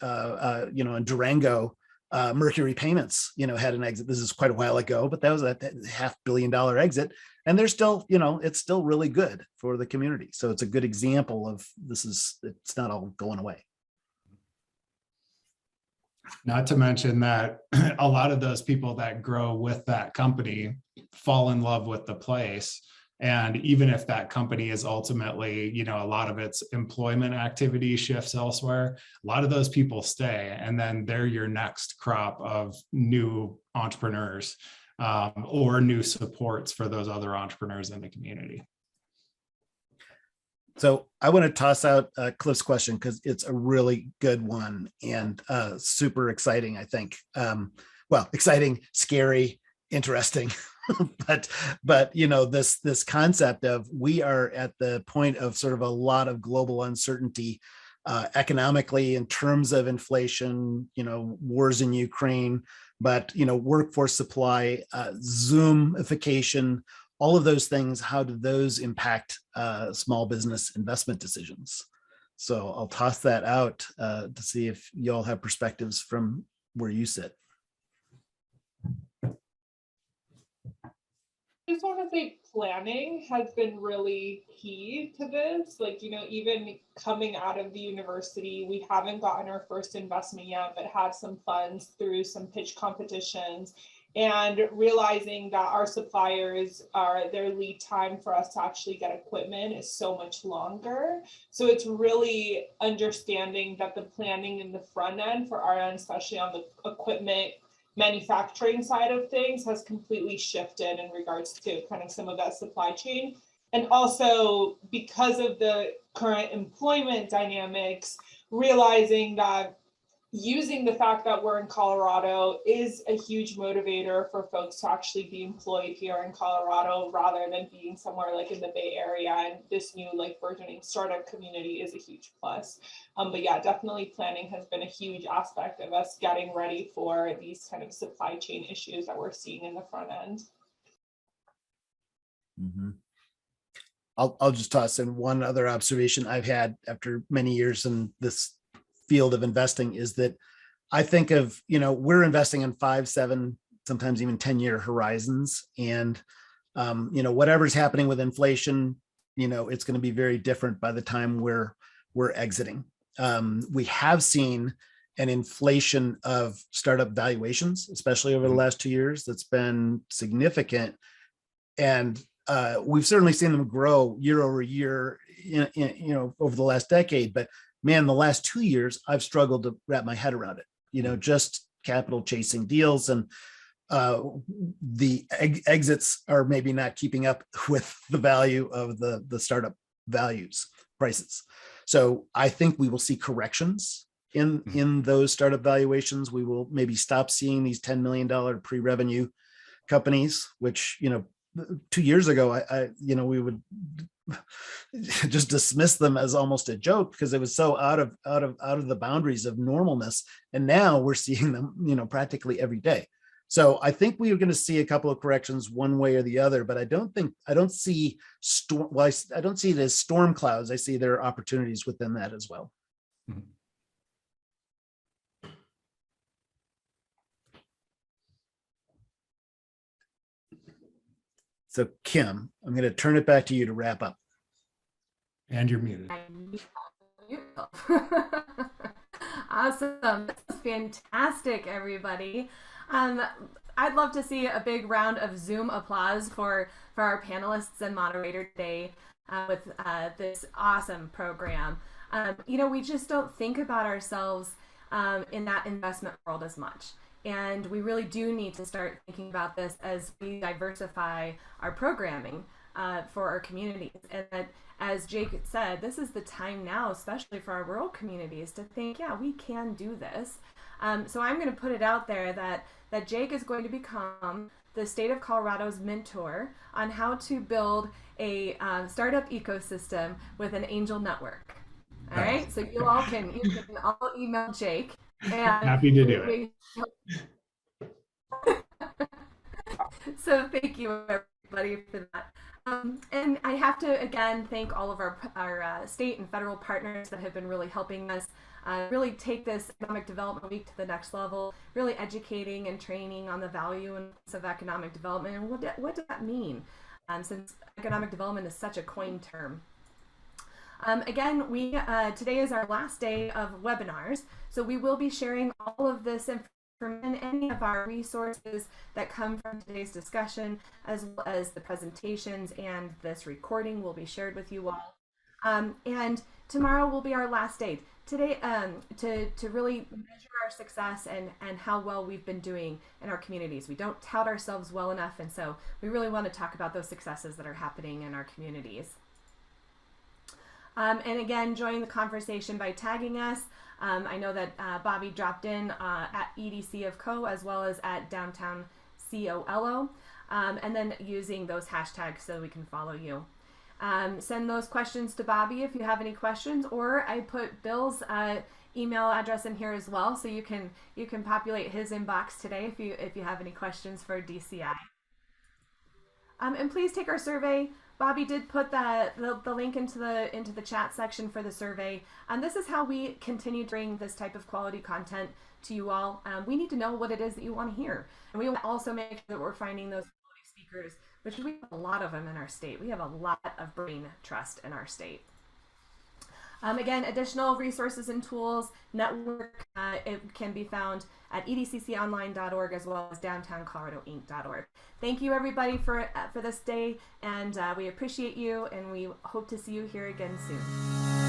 Durango, Mercury Payments, had an exit. This is quite a while ago, but that was a $500 million exit. And they're still, it's still really good for the community. So it's a good example of it's not all going away. Not to mention that a lot of those people that grow with that company fall in love with the place. And even if that company is ultimately, a lot of its employment activity shifts elsewhere, a lot of those people stay, and then they're your next crop of new entrepreneurs or new supports for those other entrepreneurs in the community. So I want to toss out Cliff's question because it's a really good one and super exciting, I think. Exciting, scary, interesting. but this concept of we are at the point of sort of a lot of global uncertainty economically in terms of inflation, wars in Ukraine, but workforce supply, Zoomification, all of those things. How do those impact small business investment decisions? So I'll toss that out to see if y'all have perspectives from where you sit. I just want to say planning has been really key to this. Like, even coming out of the university, we haven't gotten our first investment yet, but had some funds through some pitch competitions, and realizing that our suppliers their lead time for us to actually get equipment is so much longer. So it's really understanding that the planning in the front end for our end, especially on the equipment manufacturing side of things, has completely shifted in regards to kind of some of that supply chain. And also because of the current employment dynamics, realizing that using the fact that we're in Colorado is a huge motivator for folks to actually be employed here in Colorado rather than being somewhere like in the Bay Area. And this new burgeoning startup community is a huge plus. But yeah, definitely planning has been a huge aspect of us getting ready for these kind of supply chain issues that we're seeing in the front end. Mm-hmm. I'll just toss in one other observation I've had after many years in this field of investing is that I think of, we're investing in 5, 7, sometimes even 10-year horizons. And, whatever's happening with inflation, it's going to be very different by the time we're exiting. We have seen an inflation of startup valuations, especially over the last 2 years. That's been significant. And we've certainly seen them grow year over year, over the last decade. But man, the last 2 years, I've struggled to wrap my head around it, just capital chasing deals, and the exits are maybe not keeping up with the value of the startup prices. So I think we will see corrections in those startup valuations. We will maybe stop seeing these $10 million pre-revenue companies, which, 2 years ago, we would just dismiss them as almost a joke because it was so out of the boundaries of normalness. And now we're seeing them, practically every day. So I think we are going to see a couple of corrections one way or the other, but I don't see I don't see it as storm clouds. I see there are opportunities within that as well. Mm-hmm. So Kim, I'm going to turn it back to you to wrap up. And you're muted. Awesome. This is fantastic, everybody. I'd love to see a big round of Zoom applause for our panelists and moderator today with this awesome program. We just don't think about ourselves in that investment world as much. And we really do need to start thinking about this as we diversify our programming for our communities. And that, as Jake said, this is the time now, especially for our rural communities, to think, yeah, we can do this. So I'm going to put it out there that Jake is going to become the state of Colorado's mentor on how to build a startup ecosystem with an angel network. All right, so you can all email Jake. And happy to do it. So thank you, everybody, for that. And I have to again thank all of our state and federal partners that have been really helping us really take this Economic Development Week to the next level, really educating and training on the value of economic development and what does that mean, since economic development is such a coined term. Again, today is our last day of webinars, so we will be sharing all of this information, any of our resources that come from today's discussion, as well as the presentations and this recording will be shared with you all. And tomorrow will be our last day. Today, to really measure our success and how well we've been doing in our communities. We don't tout ourselves well enough, and so we really want to talk about those successes that are happening in our communities. And again, join the conversation by tagging us. I know that Bobby dropped in at EDC of Co, as well as at Downtown COLO, and then using those hashtags so we can follow you. Send those questions to Bobby if you have any questions, or I put Bill's email address in here as well, so you can populate his inbox today if you have any questions for DCI. And please take our survey. Bobby did put the link into the chat section for the survey, and this is how we continue to bring this type of quality content to you all. We need to know what it is that you want to hear, and we will also make sure that we're finding those quality speakers, which we have a lot of them in our state. We have a lot of brain trust in our state. Again, additional resources and tools, network, it can be found at edcconline.org as well as downtowncoloradoinc.org. Thank you everybody for this day, and we appreciate you, and we hope to see you here again soon.